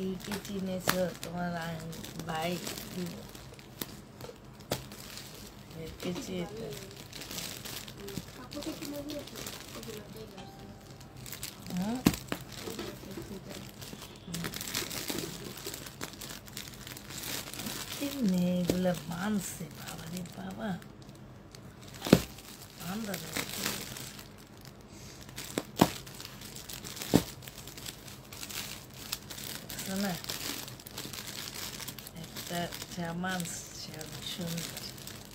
কে চিনেছো তোমার ভাই কেচি এটা এগুলা মানছে বাবা রে বাবা বান্দা না একটা জামা সুন্দর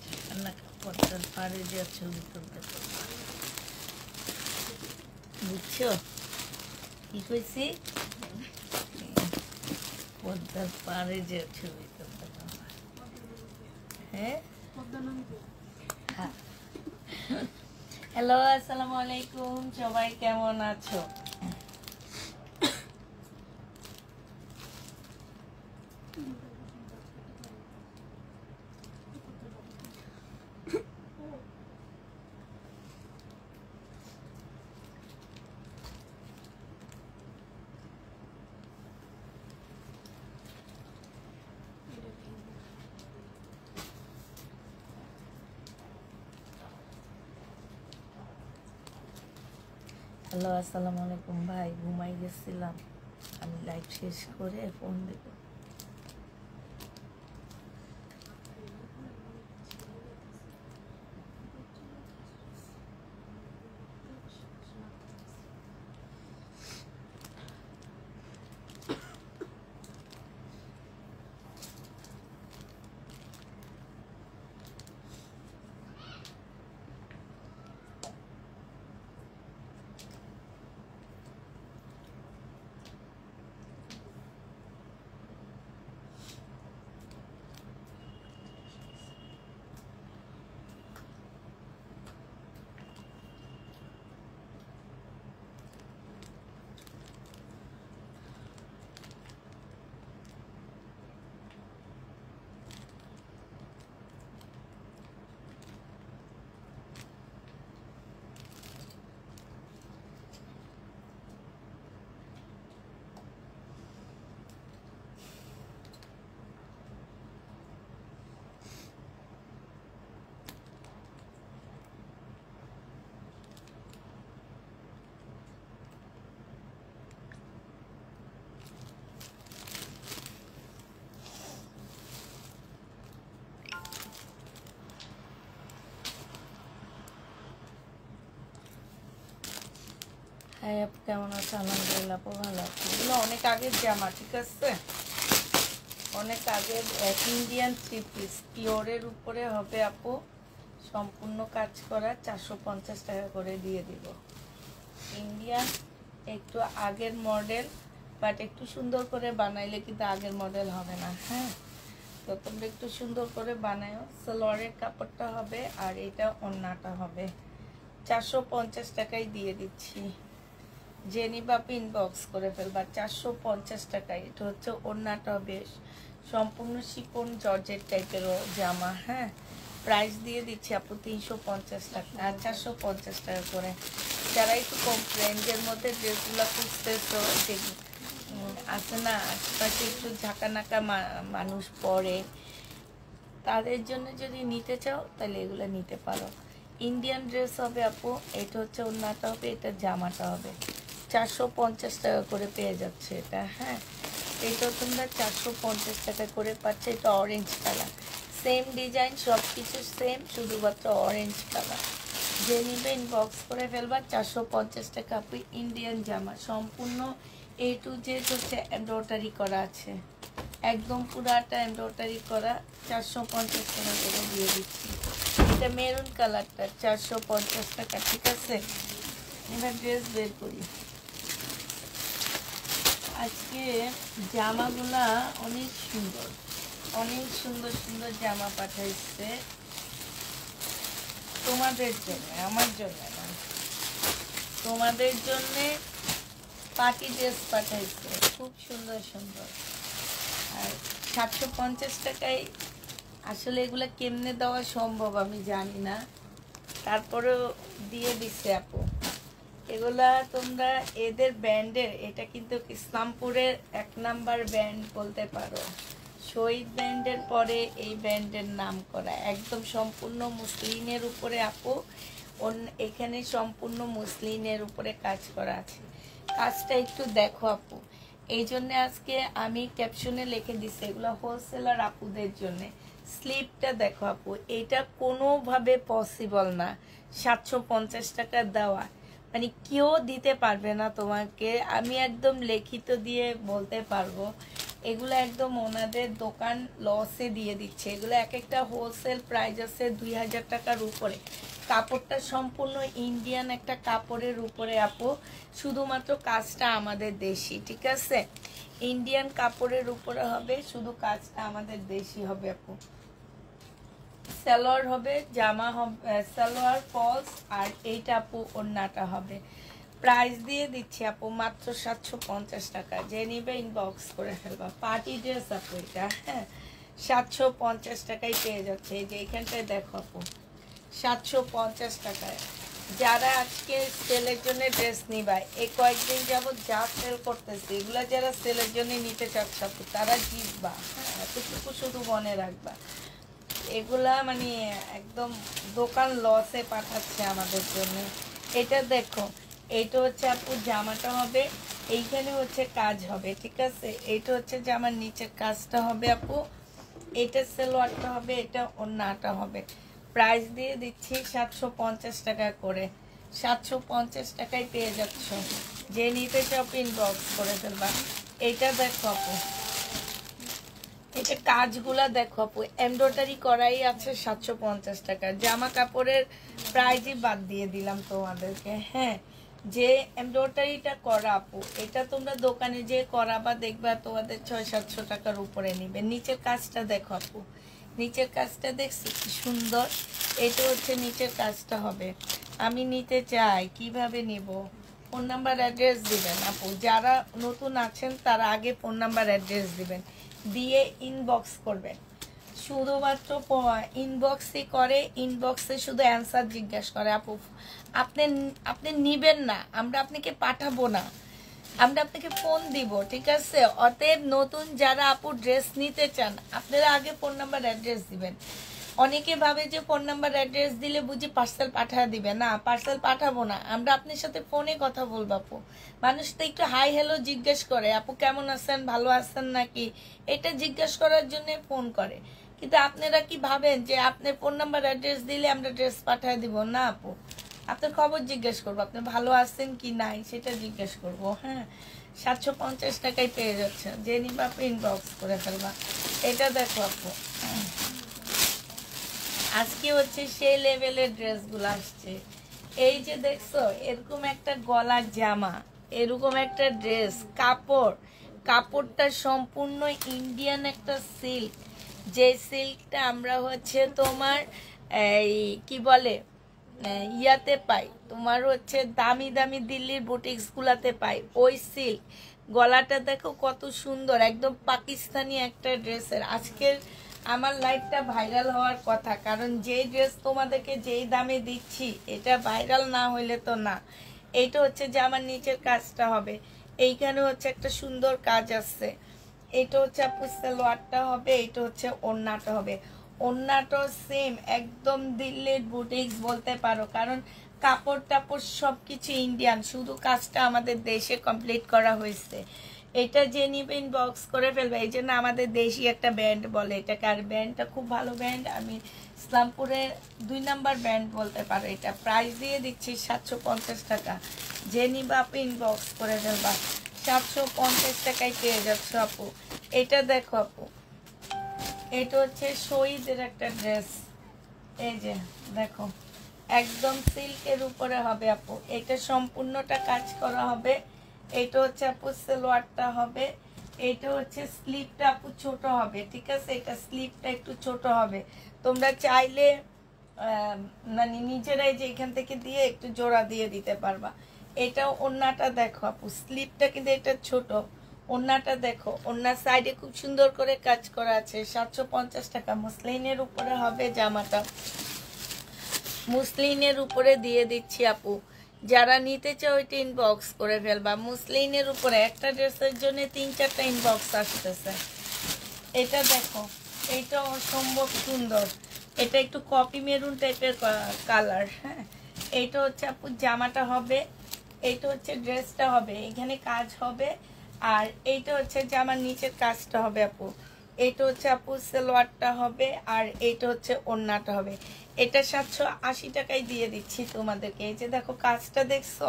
সেখানে পদ্মার পাড়ে যে ছবি তুলতে বুঝছো কি কইছি পদ্মার পাড়ে যে ছবি তুলতে হ্যাঁ হ্যালো আসসালামু আলাইকুম সবাই কেমন আছো হ্যালো আসসালামু আলাইকুম ভাই ঘুমাই গেছিলাম আমি লাইভ শেষ করে ফোন দেব হ্যাঁ আপু কেমন আছে আলহামদুলিল্লাহ আপু ভালো আছি এগুলো অনেক আগের জামা ঠিক আছে অনেক আগের ইন্ডিয়ান থ্রি পিস পিওরের উপরে হবে আপু সম্পূর্ণ কাজ করা 450 টাকা করে দিয়ে দিব ইন্ডিয়ান একটু আগের মডেল বাট একটু সুন্দর করে বানাইলে কিন্তু আগের মডেল হবে না হ্যাঁ তো তোমরা একটু সুন্দর করে বানাও সালোয়ারের কাপড়টা হবে আর এটা ওড়নাটা হবে 450 টাকায় দিয়ে দিচ্ছি জেনিবা ইনবক্স করে ফেলবা 450 টাকায় এটা হচ্ছে ওড়নাটা বেশ সম্পূর্ণ শিফন জর্জেট টাইপের জামা হ্যাঁ প্রাইস দিয়ে দিচ্ছি আপু 350 টাকা আর 450 টাকা করে যারা একটু কম রেঞ্জের মধ্যে ড্রেসগুলো খুঁজতেছো যে আছে না আশেপাশে একটু ঝাঁকানাকা মানুষ পরে তাদের জন্য যদি নিতে চাও তাহলে এগুলো নিতে পারো ইন্ডিয়ান ড্রেস হবে আপু এটা হচ্ছে ওড়নাটা হবে এটা জামাটা হবে 450 টাকা করে পেয়ে যাচ্ছে এটা হ্যাঁ এটা তোমরা 450 টাকা করে পাচ্ছে এটা অরেঞ্জ কালার সেম ডিজাইন সব কিছু সেম শুধুমাত্র অরেঞ্জ কালার যে নিবে ইনবক্স করে ফেলবা 450 টাকা আপু ইন্ডিয়ান জামা সম্পূর্ণ A to Z হচ্ছে এমব্রয়ডারি করা আছে একদম পুরাটা এমব্রয়ডারি করা 450 টাকা করে দিয়ে দিচ্ছি এটা মেরুন কালারটা 450 টাকা ঠিক আছে এবার ড্রেস বের করি আজকে জামাগুলা অনেক সুন্দর সুন্দর জামা পাঠাইছে তোমাদের জন্য আমার জন্য না তোমাদের জন্য পার্টি ড্রেস পাঠাইছে খুব সুন্দর আর 750 টাকায় আসলে এগুলা কেমনে দেওয়া সম্ভব আমি জানি না তারপরেও দিয়ে দিচ্ছে আপু এগুলা তোমরা এদের ব্র্যান্ডের, এটা কিন্তু ইসলামপুরের 1 নাম্বার ব্র্যান্ড বলতে পারো। শহীদ ব্র্যান্ডের পরে এই ব্র্যান্ডের নাম করা, একদম সম্পূর্ণ মুসলিনের উপরে আপু। এখানে সম্পূর্ণ মুসলিনের উপরে কাজ করা আছে। কাজটা একটু দেখো আপু, এই জন্য আজকে আমি ক্যাপশনে লিখে দিচ্ছি এগুলো হোলসেলার আপুদের জন্য। স্লিপটা দেখো আপু, এটা কোনোভাবে পসিবল না 750 টাকা দেওয়া, মানে কেউ দিতে পারবে না তোমাকে। আমি একদম লিখিত দিয়ে বলতে পারবো, এগুলো একদম ওনাদের দোকান লসে দিয়ে দিচ্ছে। এগুলো এক একটা হোলসেল প্রাইস আছে 2000 টাকার উপরে। কাপড়টা সম্পূর্ণ ইন্ডিয়ান একটা কাপড়ের উপরে আপু, শুধুমাত্র কাজটা আমাদের দেশি, ঠিক আছে? ইন্ডিয়ান কাপড়ের উপরে হবে, শুধু কাজটা আমাদের দেশি হবে আপু। সালোয়ার হবে, জামা হবে, সালোয়ার ফলস, আর এইটা আপু ওড়নাটা হবে। প্রাইস দিয়ে দিচ্ছি আপু মাত্র 750 টাকা। যে নিবে ইনবক্স করে ফেলবা। পার্টি ড্রেস আপু এটা, হ্যাঁ 750 টাকায় পেয়ে যাচ্ছে। এই যে এইখানটায় দেখো আপু 750 টাকায়। যারা আজকে সেলের জন্য ড্রেস নিবা, এই কয়েকদিন যাবত যা সেল করতেছে এগুলা যারা সেলের জন্য নিতে চাচ্ছে আপু তারা জিতবা, হ্যাঁ এতটুকু শুধু মনে রাখবা। এগুলা মানে একদম দোকান লসে পাঠাচ্ছে আমাদের জন্য। এটা দেখো, এইটা হচ্ছে আপু জামাটা হবে, এইখানে হচ্ছে কাজ হবে, ঠিক আছে? এইটা হচ্ছে জামার নিচের কাজটা হবে আপু, এটা সালোয়ারটা হবে, এটা ওড়নাটা হবে। প্রাইস দিয়ে দিচ্ছি 750 টাকা করে। 750 টাকায় পেয়ে যাচ্ছ। যে নিতে চাও ইনবক্স করে ফেলবা। এটা দেখো আপু, এটা কাজগুলা দেখো আপু, এমব্রয়ডারি করাই আছে 750 টাকা। জামা কাপড়ের প্রাইজই বাদ দিয়ে দিলাম তোমাদেরকে, হ্যাঁ। যে এমব্রয়ডারিটা করা আপু, এটা তোমরা দোকানে যে করাবা দেখবা তোমাদের 600-700 টাকার উপরে নিবে। নিচের কাজটা দেখো আপু, নিচের কাজটা দেখছি কি সুন্দর। এটা হচ্ছে নিচের কাজটা হবে। আমি নিতে চাই, কিভাবে নিব? ফোন নাম্বার অ্যাড্রেস দিবেন আপু। যারা নতুন আছেন তারা আগে ফোন নাম্বার অ্যাড্রেস দিবেন, দিয়ে ইনবক্স করবেন। শুধুমাত্র ইনবক্সই করে, ইনবক্সে শুধু অ্যান্সার জিজ্ঞাসা করে আপু। আপনি নিবেন না, আমরা আপনাকে পাঠাবো না, আমরা আপনাকে ফোন দিব, ঠিক আছে? অতএব নতুন যারা আপু ড্রেস নিতে চান আপনারা আগে ফোন নাম্বার অ্যাড্রেস দিবেন। অনেকে ভাবে যে ফোন নাম্বার অ্যাড্রেস দিলে বুঝি পার্সেল পাঠিয়ে দিবে, না পার্সেল পাঠাবো না, আমরা আপনার সাথে ফোনে কথা বলবো আপু। মানুষ তো একটু হাই হ্যালো জিজ্ঞেস করে, আপু কেমন আছেন, ভালো আছেন নাকি, এটা জিজ্ঞেস করার জন্য ফোন করে। কিন্তু আপনারা কি ভাবেন যে আপনার ফোন নাম্বার অ্যাড্রেস দিলে আমরা ড্রেস পাঠিয়ে দিব? না আপু, আপনার খবর জিজ্ঞেস করবো, আপনি ভালো আছেন কি নাই সেটা জিজ্ঞেস করবো, হ্যাঁ। 750 টাকায় পেয়ে যাচ্ছে। যে নিবা আপনি ইনবক্স করে ফেলবা। এটা দেখো আপু, আজকে হচ্ছে সেই লেভেলের ড্রেসগুলো আসছে। এই যে দেখছো, এরকম একটা গলার জামা, এরকম একটা ড্রেস, কাপড়টা সম্পূর্ণ ইন্ডিয়ান একটা সিল্ক। যে সিল্কটা আমরা হচ্ছে তোমার এই কি বলে ইয়াতে পাই, তোমার হচ্ছে দামি দামি দিল্লির বুটিক্সগুলাতে পাই, ওই সিল্ক। গলাটা দেখো কত সুন্দর, একদম পাকিস্তানি একটা ড্রেসের। আজকের আমার লাইফটা ভাইরাল হওয়ার কথা, কারণ যেই ড্রেস তোমাদেরকে যেই দামে দিচ্ছি এটা ভাইরাল না হইলে তো না। এইটা হচ্ছে যে আমার নিচের কাজটা হবে, এইখানে হচ্ছে একটা সুন্দর কাজ আছে। এটা হচ্ছে আপু সালোয়ারটা হবে, এইটা হচ্ছে ওড়নাটা হবে। ওড়নাটা সেম একদম দিল্লির বুটিক্স বলতে পারো, কারণ কাপড় টাপড় সবকিছু ইন্ডিয়ান, শুধু কাজটা আমাদের দেশে কমপ্লিট করা হয়েছে। এটা যে নিবে ইনবক্স করে ফেলবে। এই জন্য আমাদের দেশি একটা ব্র্যান্ড বলে এটাকে, আর ব্র্যান্ডটা খুব ভালো ব্র্যান্ড। আমি ইসলামপুরের 2 নাম্বার ব্র্যান্ড বলতে পারো। এটা প্রাইস দিয়ে দিচ্ছি 750 টাকা। যে নিবে আপু ইনবক্স করে ফেলবা। 750 টাকায় পেয়ে যাচ্ছ আপু। এটা দেখো আপু, এটা হচ্ছে শহীদের একটা ড্রেস। এই যে দেখো, একদম সিল্কের উপরে হবে আপু। এটা সম্পূর্ণটা কাজ করা হবে। এটা হচ্ছে আপু সালোয়ারটা হবে, এটা হচ্ছে স্লিপটা আপু ছোট হবে, ঠিক আছে? এটা স্লিপটা একটু ছোট হবে। তোমরা চাইলে মানে নিজেরাই যে এখান থেকে দিয়ে একটু জোড়া দিয়ে দিতে পারবা। এটা ওড়নাটা দেখো আপু, স্লিপটা কিন্তু এটা ছোট, ওড়নাটা দেখো, ওড়নার সাইডে খুব সুন্দর করে কাজ করা আছে। 750 টাকা। মুসলিনের উপরে হবে জামাটা, মুসলিনের উপরে দিয়ে দিচ্ছি আপু। যারা নিতে চাও ওইটা ইনবক্স করে ফেলবা। মুসলিনের উপরে একটা ড্রেসের জন্য 3-4টা ইনবক্স আসতেছে। এটা দেখো, এটা অসম্ভব সুন্দর, এটা একটু কপি মেরুন টাইপের কালার। হ্যাঁ, এইটা হচ্ছে আপু জামাটা হবে, এইটা হচ্ছে ড্রেসটা হবে, এখানে কাজ হবে। আর এইটা হচ্ছে জামার নিচের কাজটা হবে আপু। এইটা হচ্ছে আপু সালোয়ারটা হবে, আর এইটা হচ্ছে ওড়নাটা হবে। এটা 780 টাকায় দিয়ে দিচ্ছি তোমাদেরকে। এই যে দেখো কাজটা দেখছো,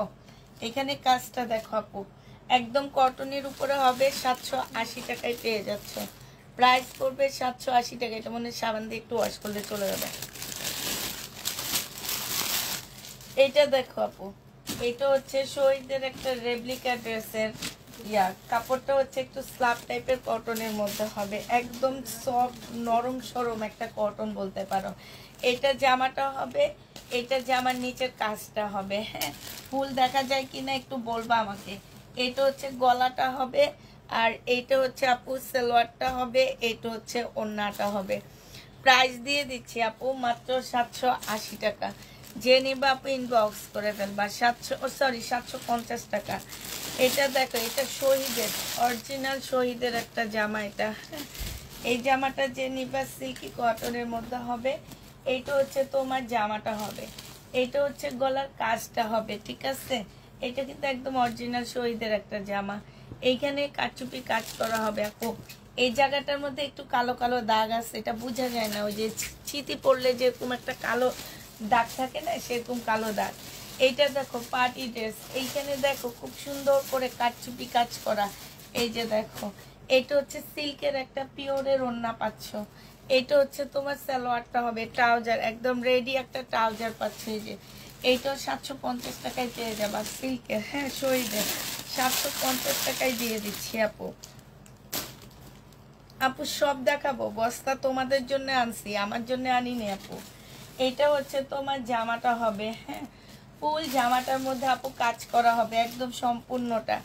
এখানে কাজটা দেখো আপু, একদম কটনের উপরে হবে। 780 টাকায় পেয়ে যাচ্ছ। প্রাইস পড়বে 780 টাকা। এটা মনে হয় সাবান দিয়ে একটু ওয়াশ করলে চলে যাবে। এইটা দেখো আপু, এটা হচ্ছে শহীদের একটা রেপ্লিকা ড্রেসের কাপড়টা হচ্ছে একটু স্ল্যাব টাইপের কটনের মধ্যে হবে, একদম সফট নরম সরম একটা কটন বলতে পারো। এটা জামাটা হবে, এটা জামার নিচের কাজটা হবে। হ্যাঁ, ফুল দেখা যায় কিনা একটু বলবা আমাকে। এটা হচ্ছে গলাটা হবে, আর এইটা হচ্ছে আপু সালোয়ারটা হবে, এটা হচ্ছে ওড়নাটা হবে। প্রাইস দিয়ে দিচ্ছি আপু মাত্র 780 টাকা। যে নিবা আপু ইনবক্স করে ফেলবা। 750 টাকা। এটা দেখো, এটা শহীদের অরিজিনাল শহীদের একটা জামা। এটা এই জামাটা যে নিবা সিল্কি কটনের মধ্যে হবে। এইটা হচ্ছে তোমার জামাটা হবে, এইটা হচ্ছে গলার কাজটা হবে। ঠিক আছে, এটা কিন্তু একদম অরিজিনাল শহীদের একটা জামা। এইখানে কাটচুপি কাজ করা হবে আপু। এই জায়গাটার মধ্যে একটু কালো কালো দাগ আছে, এটা বোঝা যায় না, ওই যে চিতি পড়লে যেরকম একটা কালো দাগ থাকে না, সেরকম কালো দাগ। এইটা দেখো পার্টি ড্রেস, এইখানে দেখো খুব সুন্দর করে কাটচুপি কাজ করা। এই যে দেখো, এটা হচ্ছে সিল্কের একটা পিওরের ওড়না পাচ্ছ। এটা হচ্ছে তোমার সালোয়ারটা হবে, ট্রাউজার একদম রেডি একটা ট্রাউজার পাচ্ছ। এই যে এইটাও 750 টাকায় পেয়ে যাবা সিল্কের। হ্যাঁ, শহীদের 750 টাকায় দিয়ে দিচ্ছি আপু। আপু সব দেখাবো, বস্তা তোমাদের জন্য আনছি, আমার জন্য আনিনি আপু। এটা হচ্ছে তোমার জামাটা হবে। হ্যাঁ, ফুল জামাটার মধ্যে আপু কাজ করা হবে একদম সম্পূর্ণটা।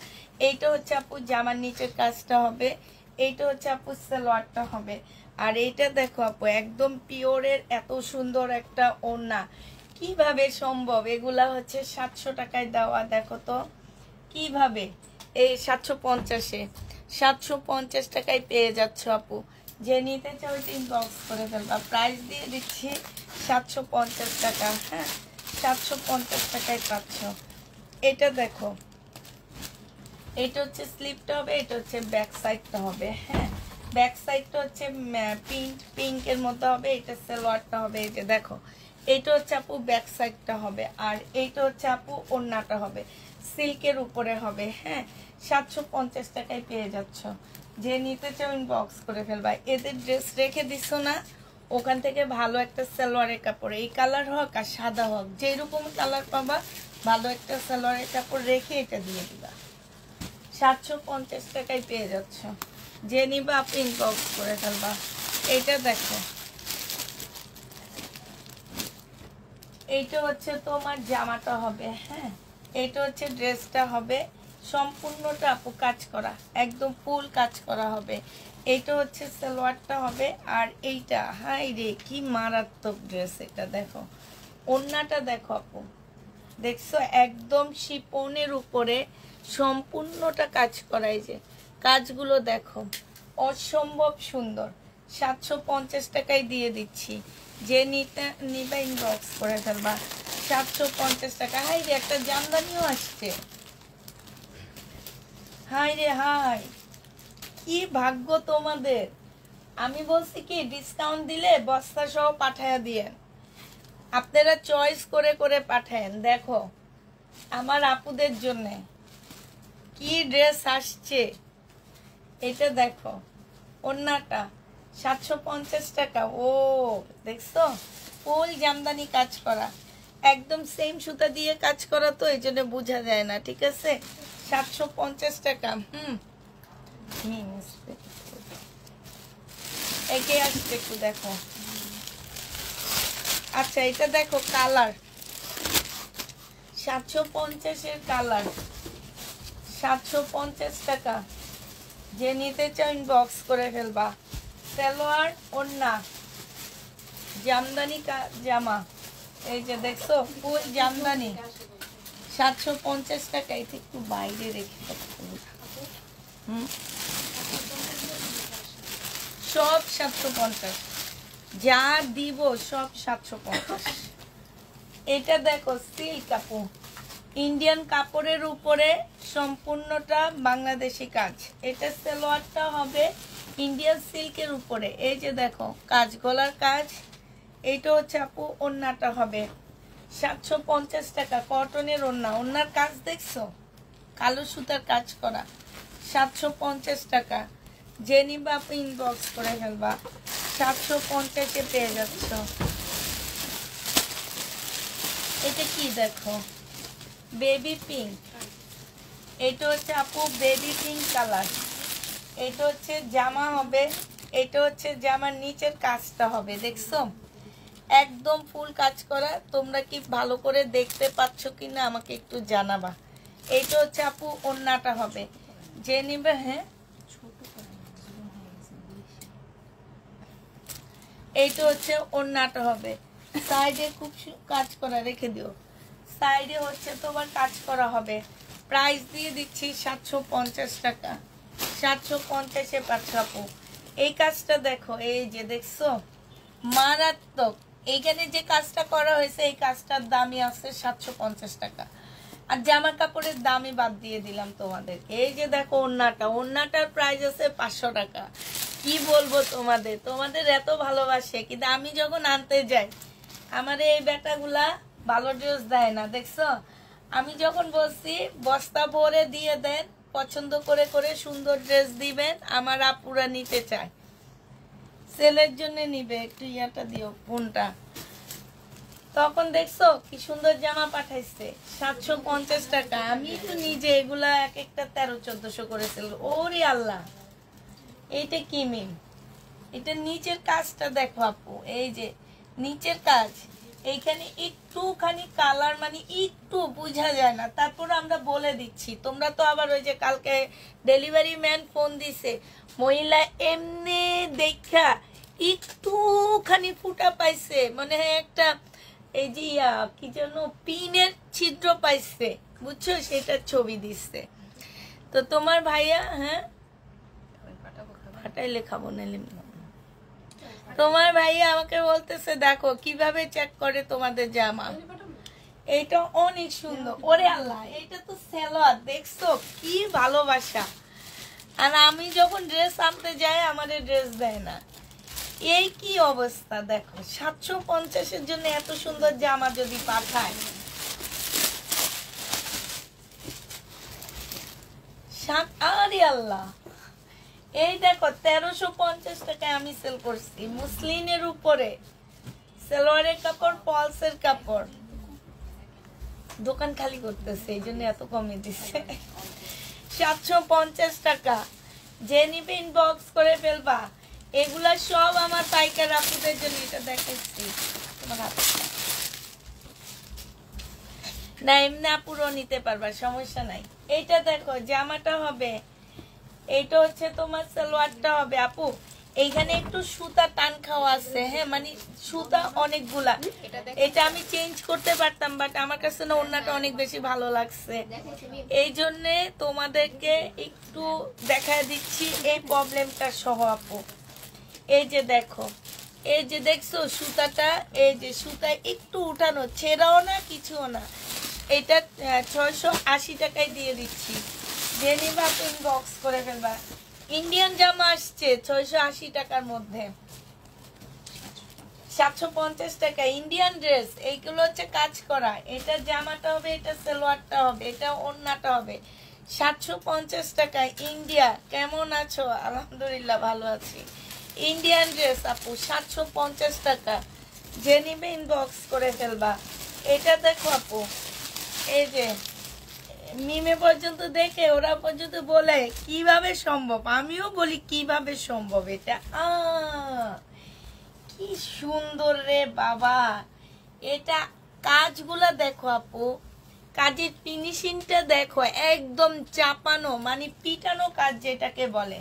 এইটা হচ্ছে আপু জামার নিচের কাজটা হবে, এইটা হচ্ছে আপু সালোয়ারটা হবে। আর এইটা দেখো আপু একদম পিওরের এত সুন্দর একটা ওড়না, কিভাবে সম্ভব? এগুলা হচ্ছে 700 টাকায় দেওয়া। দেখো তো কিভাবে, এই 750-এ 750 টাকায় পেয়ে যাচ্ছ আপু। যে নিতে চাও ইনবক্স করে ফেলবা। প্রাইস দিয়ে দিচ্ছি 750 টাকা। হ্যাঁ, 750 টাকায় পাচ্ছ। এটা দেখো, এটা হচ্ছে স্লিপটা হবে, এটা হচ্ছে ব্যাক সাইডটা হবে। হ্যাঁ, ব্যাক সাইডটা হচ্ছে পিঙ্কের মধ্যে হবে, এটা সালোয়ারটা হবে। এই যে দেখো, এটা হচ্ছে আপু ব্যাক সাইডটা হবে, আর এইটা হচ্ছে আপু ওড়নাটা হবে, সিল্কের উপরে হবে। হ্যাঁ, 750 টাকায় পেয়ে যাচ্ছ। যে নিতে চাও ইনবক্স করে ফেলবা। এদের ড্রেস রেখে দিচ্ছ না, ওখান থেকে ভালো একটা সালোয়ারের কাপড়, এই কালার হোক আর সাদা হোক, যেরকম কালার পাবা ভালো একটা সালোয়ারের কাপড় রেখে এটা দিয়ে দিবা। 750 টাকায় পেয়ে যাচ্ছ। যে নিবা আপনি ইনবক্স করে ফেলবা। এটা দেখো, এইটা হচ্ছে তোমার জামাটা হবে। হ্যাঁ, এটা হচ্ছে ড্রেসটা হবে, সম্পূর্ণটা আপু কাজ করা, একদম ফুল কাজ করা হবে। এইটা হচ্ছে সালোয়ারটা হবে, আর এইটা হাই রে কি মারাত্মক ড্রেস। এটা দেখো, ওড়নাটা দেখো আপু, দেখছো একদম শিপনের উপরে সম্পূর্ণটা কাজ করা। এই যে কাজগুলো দেখো, অসম্ভব সুন্দর। 750 টাকায় দিয়ে দিচ্ছি। যে নিবা ইনবক্স করে ফেলবা। 750 টাকা। হাই রে একটা জামদানিও আসছে, হাই রে হাই, কি ভাগ্য তোমাদের। আমি বলছি কি ডিসকাউন্ট দিলে বস্তা সহ পাঠায়া দিয়েন, আপনারা চয়েস করে করে পাঠায়েন। দেখো আমার আপুদের জন্য কি ড্রেস আসছে, এটা দেখো ওড়নাটা 750 টাকা। ও দেখছো, ফুল জামদানি কাজ করা, একদম সেম সুতা দিয়ে কাজ করা, তো এই জন্য বোঝা যায় না। ঠিক আছে, 750 টাকা। একে আসছে একটু দেখো। আচ্ছা, এটা দেখো কালার, 750-এর কালার, 750 টাকা। যে নিতে চাও ইনবক্স করে ফেলবা। সালোয়ার ওড়না জামদানি জামা, এই যে দেখছো ফুল জামদানি, 750 টাকা। এটা একটু বাইরে রেখে সব 750, যা দিব সব 750। এটা দেখো সিল্ক কাপড়, ইন্ডিয়ান কাপড়ের উপরে সম্পূর্ণটা বাংলাদেশি কাজ। এটা সালোয়ারটা হবে ইন্ডিয়ান সিল্কের উপরে। এই যে দেখো কাজ, গলার কাজ। এইটা হচ্ছে আপু ওড়নাটা হবে 750 টাকা। কটনের ওড়না, ওড়নার কাজ দেখছো, কালো সুতার কাজ করা, 750 টাকা। যে নিবা আপু ইনবক্স করে ফেলবা, 750-এ পেয়ে যাচ্ছ। এটা কি দেখো, বেবি পিঙ্ক। এটা হচ্ছে আপু বেবি পিঙ্ক কালার। এটা হচ্ছে জামা হবে, এটা হচ্ছে জামার নিচের কাজটা হবে, দেখছো একদম ফুল কাজ করা। তোমরা কি ভালো করে দেখতে পাচ্ছ কিনা আমাকে একটু জানাবা। এইটা হচ্ছে আপু ওড়নাটা হবে, যে নিবে। হ্যাঁ, এইটা হচ্ছে ওড়নাটা হবে, সাইডে খুব কাজ করা, রেখে দিও। সাইডে হচ্ছে তোমার কাজ করা হবে। প্রাইস দিয়ে দিচ্ছি 750 টাকা। 750-এ পাচ্ছ আপু। এই কাজটা দেখো, এই যে দেখছো মারাত্মক। এইখানে যে কাজটা করা হয়েছে এই কাজটার দামই আছে 750 টাকা। আর জামা কাপড়ের দামই বাদ দিয়ে দিলাম তোমাদেরকে। এই যে দেখো ওড়নাটা, ওড়নাটার প্রাইস আছে 500 টাকা। কি বলবো তোমাদের, তোমাদের এত ভালোবাসে, কিন্তু আমি যখন আনতে যাই আমার এই বেটাগুলা ভালো ড্রেস দেয় না, দেখছো। আমি যখন বলছি বস্তা ভরে দিয়ে দেন, পছন্দ করে করে সুন্দর ড্রেস দিবেন, আমার আপুরা নিতে চায়, সেলের জন্য নিবে। একটু ইয়াটা দিও ফোনটা। তখন দেখছো কি সুন্দর জামা পাঠাইছে 750 টাকা। আমি তো নিজে এগুলা এক একটা 1300-1400 করেছিল। ওরে আল্লাহ, এইটা কি মিম, এটা নিচের কাজটা দেখো আপু, এই যে নিচের কাজ। এইখানে একটুখানি কালার মানে একটু বোঝা যায় না, তারপর আমরা বলে দিচ্ছি। তোমরা তো আবার ওই যে কালকে ডেলিভারি ম্যান ফোন দিছে, মহিলা এমনি দেখা একটুখানি ফুটা পাইছে, মানে একটা এই যে কি যেন পিনের ছিদ্র পাইছে, বুঝছো, সেটার ছবি দিচ্ছে। তো তোমার ভাইয়া, হ্যাঁ ফাটাইলে খাবো না, তোমার ভাইয়া আমাকে বলতেছে দেখো কিভাবে চেক করে তোমাদের জামা। এইটা অনেক সুন্দর। ওরে আল্লাহ, এইটা তো সালোয়ার, দেখছো কি ভালোবাসা। আর আমি যখন ড্রেস আনতে যাই আমাদের ড্রেস দেয় না। এই কি অবস্থা দেখো, 750-এর জন্য এত সুন্দর জামা যদি পাঠায়। আরে আল্লাহ, এই দেখো 1350 টাকায় আমি সেল করছি মুসলিনের উপরে, সালোয়ারের কাপড়, পলসের কাপড়। দোকান খালি করতেছে এই জন্য এত কমে দিচ্ছে। 750 টাকা। যে নিবে ইনবক্স করে ফেলবা। এগুলা সব আমার পাইকার আপুদের জন্য। এটা দেখাচ্ছি তোমার হাতে না, এমনি আপুরও নিতে পারবা, সমস্যা নাই। এইটা দেখো জামাটা হবে, এইটা হচ্ছে তোমার সালোয়ারটা হবে আপু। এইখানে একটু সুতা টান খাওয়া আছে, হ্যাঁ মানে সুতা অনেকগুলা। এটা আমি চেঞ্জ করতে পারতাম, বাট আমার কাছে না ওড়নাটা অনেক বেশি ভালো লাগছে, এই জন্যে তোমাদেরকে একটু দেখায় দিচ্ছি এই প্রবলেমটা সহ আপু। এই যে দেখো, এই যে দেখছো সুতাটা, এই যে সুতা একটু উঠানো, ছেঁড়াও না কিছুও না। এটা 680 টাকায় দিয়ে দিচ্ছি। যে নিবা ইনবক্স করে ফেলবা। ইন্ডিয়ান জামা আসছে 680 টাকার মধ্যে, 750 টাকা ইন্ডিয়ান ড্রেস। এইগুলো হচ্ছে কাজ করা। এটা জামাটা হবে, এটা সালোয়ারটা হবে, এটা ওড়নাটা হবে 750 টাকা। ইন্ডিয়া, কেমন আছো? আলহামদুলিল্লাহ ভালো আছি। ইন্ডিয়ান ড্রেস আপু 750 টাকা। যে নিবে ইনবক্স করে ফেলবা। এটা দেখো আপু, এই যে মিমে পর্যন্ত দেখে ওরা পর্যন্ত বলে কিভাবে সম্ভব, আমিও বলি কিভাবে সম্ভব। এটা কি সুন্দর রে বাবা। এটা কাজগুলা দেখো আপু, কাজের ফিনিশিংটা দেখো, একদম চাপানো মানে পিটানো কাজ যেটাকে বলে,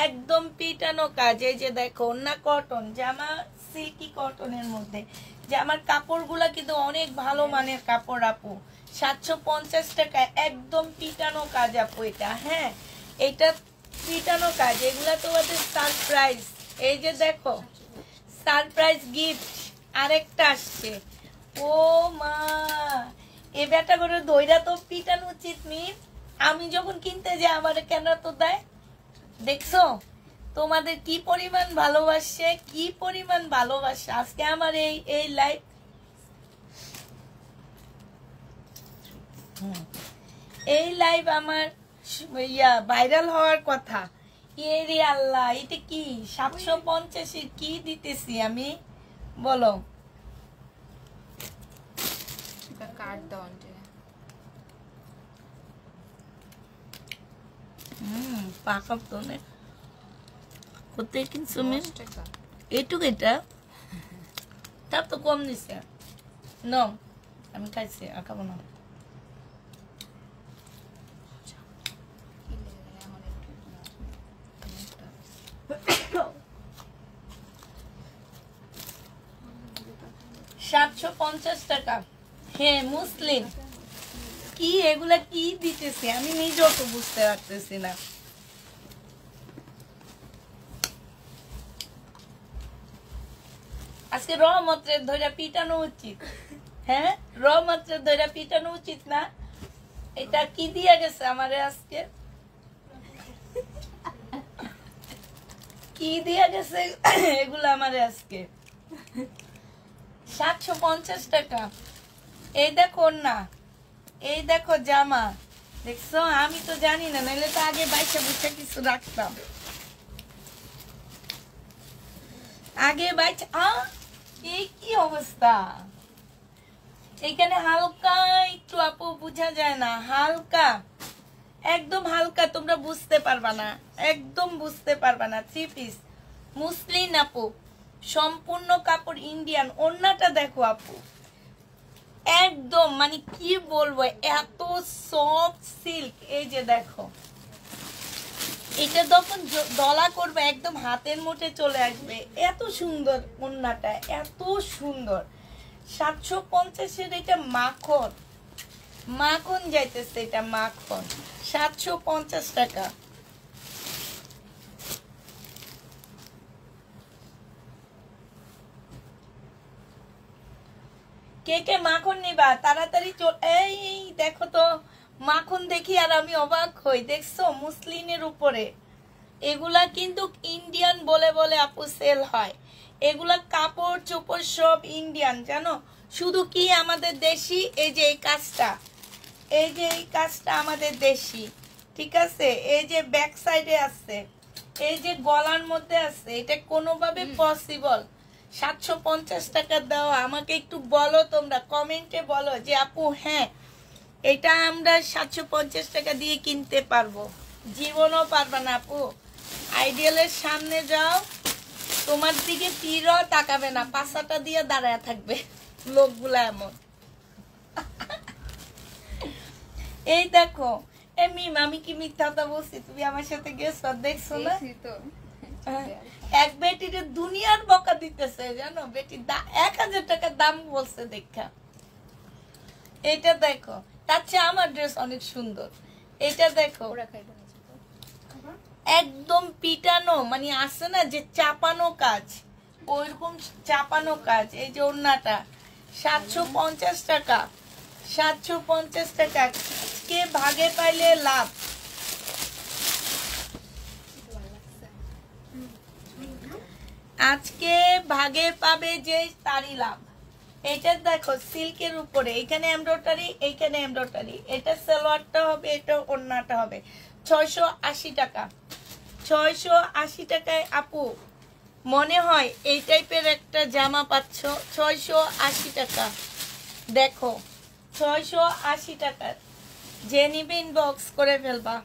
একদম পিটানো কাজ। এই যে দেখো না, কটন জামা, সিল্কি কটনের মধ্যে জামার কাপড়গুলা কিন্তু অনেক ভালো মানের কাপড় আপু। 750 টাকা, একদম পিটানো কাজ আপু এটা। হ্যাঁ এটা পিটানো কাজ, এগুলা তোমাদের সারপ্রাইজ। এই যে দেখো সারপ্রাইজ গিফট আরেকটা আসছে। ও মা, এ বেটা করে দইরা তো পিটানো উচিত নি। আমি যখন কিনতে যাই আমার কেন তো দেয়, দেখছো তোমাদের কি পরিমাণ ভালোবাসে, কি পরিমাণ ভালোবাসে। আজকে আমার এই লাইভ, এই লাইভ আমার ভাইরাল হওয়ার কথা। রে আল্লাহ, এটা কি 750 কি দিতেছি আমি, বলো। পাকাপ তো না কোথায় কিনছো এইটুকু, এটা তার তো কম নিছে। ন আমি খাইছি, আর খাবো না। টাকা। হ্যাঁ মুসলিম কি এগুলা কি দিতেছে আমি নিজেও তো বুঝতে পারতেছি না। আজকে রহমতের ধরে পিটানো উচিত। হ্যাঁ রহমতের ধরে পিটানো উচিত না। এটা কি দিয়ে গেছে আমারে আজকে, কি দিয়ে গেছে এগুলা আমারে আজকে। 750 টাকা। এই দেখো না, এই দেখো জামা, দেখছো আমি তো জানি না, নাহলে তো আগে বাইশা বুঝা কিছু রাখতাম। আগে বাইচা এই কি অবস্থা। এখানে হালকা একটু আপু বুঝা যায় না, হালকা একদম হালকা, তোমরা বুঝতে পারবা না, একদম বুঝতে পারবা না। 3 পিস মুসলিম আপু, সম্পূর্ণ কাপড় ইন্ডিয়ান। ওড়নাটা দেখো আপু, একদম মানে কি বলবো, এত সফট সিল্ক। এই যে দেখো, এটা যখন দলা করবে একদম হাতের মুঠে চলে আসবে, এত সুন্দর ওড়নাটা, এত সুন্দর। 750 এটা মাখন, মাখন যাইতেছে, এটা মাখন। 750 টাকা। কে কে মাখন নিবা তাড়াতাড়ি এই দেখো তো, মাখন দেখি আর আমি অবাক হই। দেখছো মুসলিনের উপরে, এগুলা কিন্তু ইন্ডিয়ান বলে বলে আপু সেল হয়। এগুলা কাপড় চোপড় সব ইন্ডিয়ান, জানো, শুধু কি আমাদের দেশি। এই যে এই কাজটা, এই যে এই কাজটা আমাদের দেশি, ঠিক আছে। এই যে ব্যাক সাইডে আছে, এই যে গলার মধ্যে আছে, এটা কোনোভাবে পসিবল 750 টাকা দেওয়া। আমাকে একটু বলো তোমরা, কমেন্টে বলো যে আপু হ্যাঁ এটা আমরা 750 টাকা দিয়ে কিনতে পারবো। জীবনও পারবা না আপু। আইডিয়ালের সামনে যাও, তোমার দিকে তীরও তাকাবে না, পাশাটা দিয়ে দাঁড়ায় থাকবে লোকগুলা এমন। এই দেখো এমনি আমি কি মিথ্যা কথা বলছি, তুমি আমার সাথে গেছো দেখছো না। এক বেটির দুনিয়ার বকা দিতেছে, জানো, বেটি 1000 টাকা দাম বলছে দেখা। এটা দেখো, তার চেয়ে আমার ড্রেস অনেক সুন্দর। এটা দেখো একদম পিটানো, মানে আছে না যে চাপানো কাজ, ওইরকম চাপানো কাজ। এই যে ওড়নাটা 750 টাকা, 750 টাকা। কে ভাগে পাইলে লাভ। আজকে ভাগে পাবে যে তারই লাভ। এটা দেখো সিল্কের উপরে, এখানে এমব্রয়ডারি, এইখানে এমব্রয়ডারি। এটা সালোয়ারটা হবে, এটা ওড়নাটা হবে। 680 টাকা, 680 টাকায় আপু মনে হয় এই টাইপের একটা জামা পাচ্ছ 680 টাকা। দেখো 680 টাকা, যে নিবে ইনবক্স করে ফেলবা।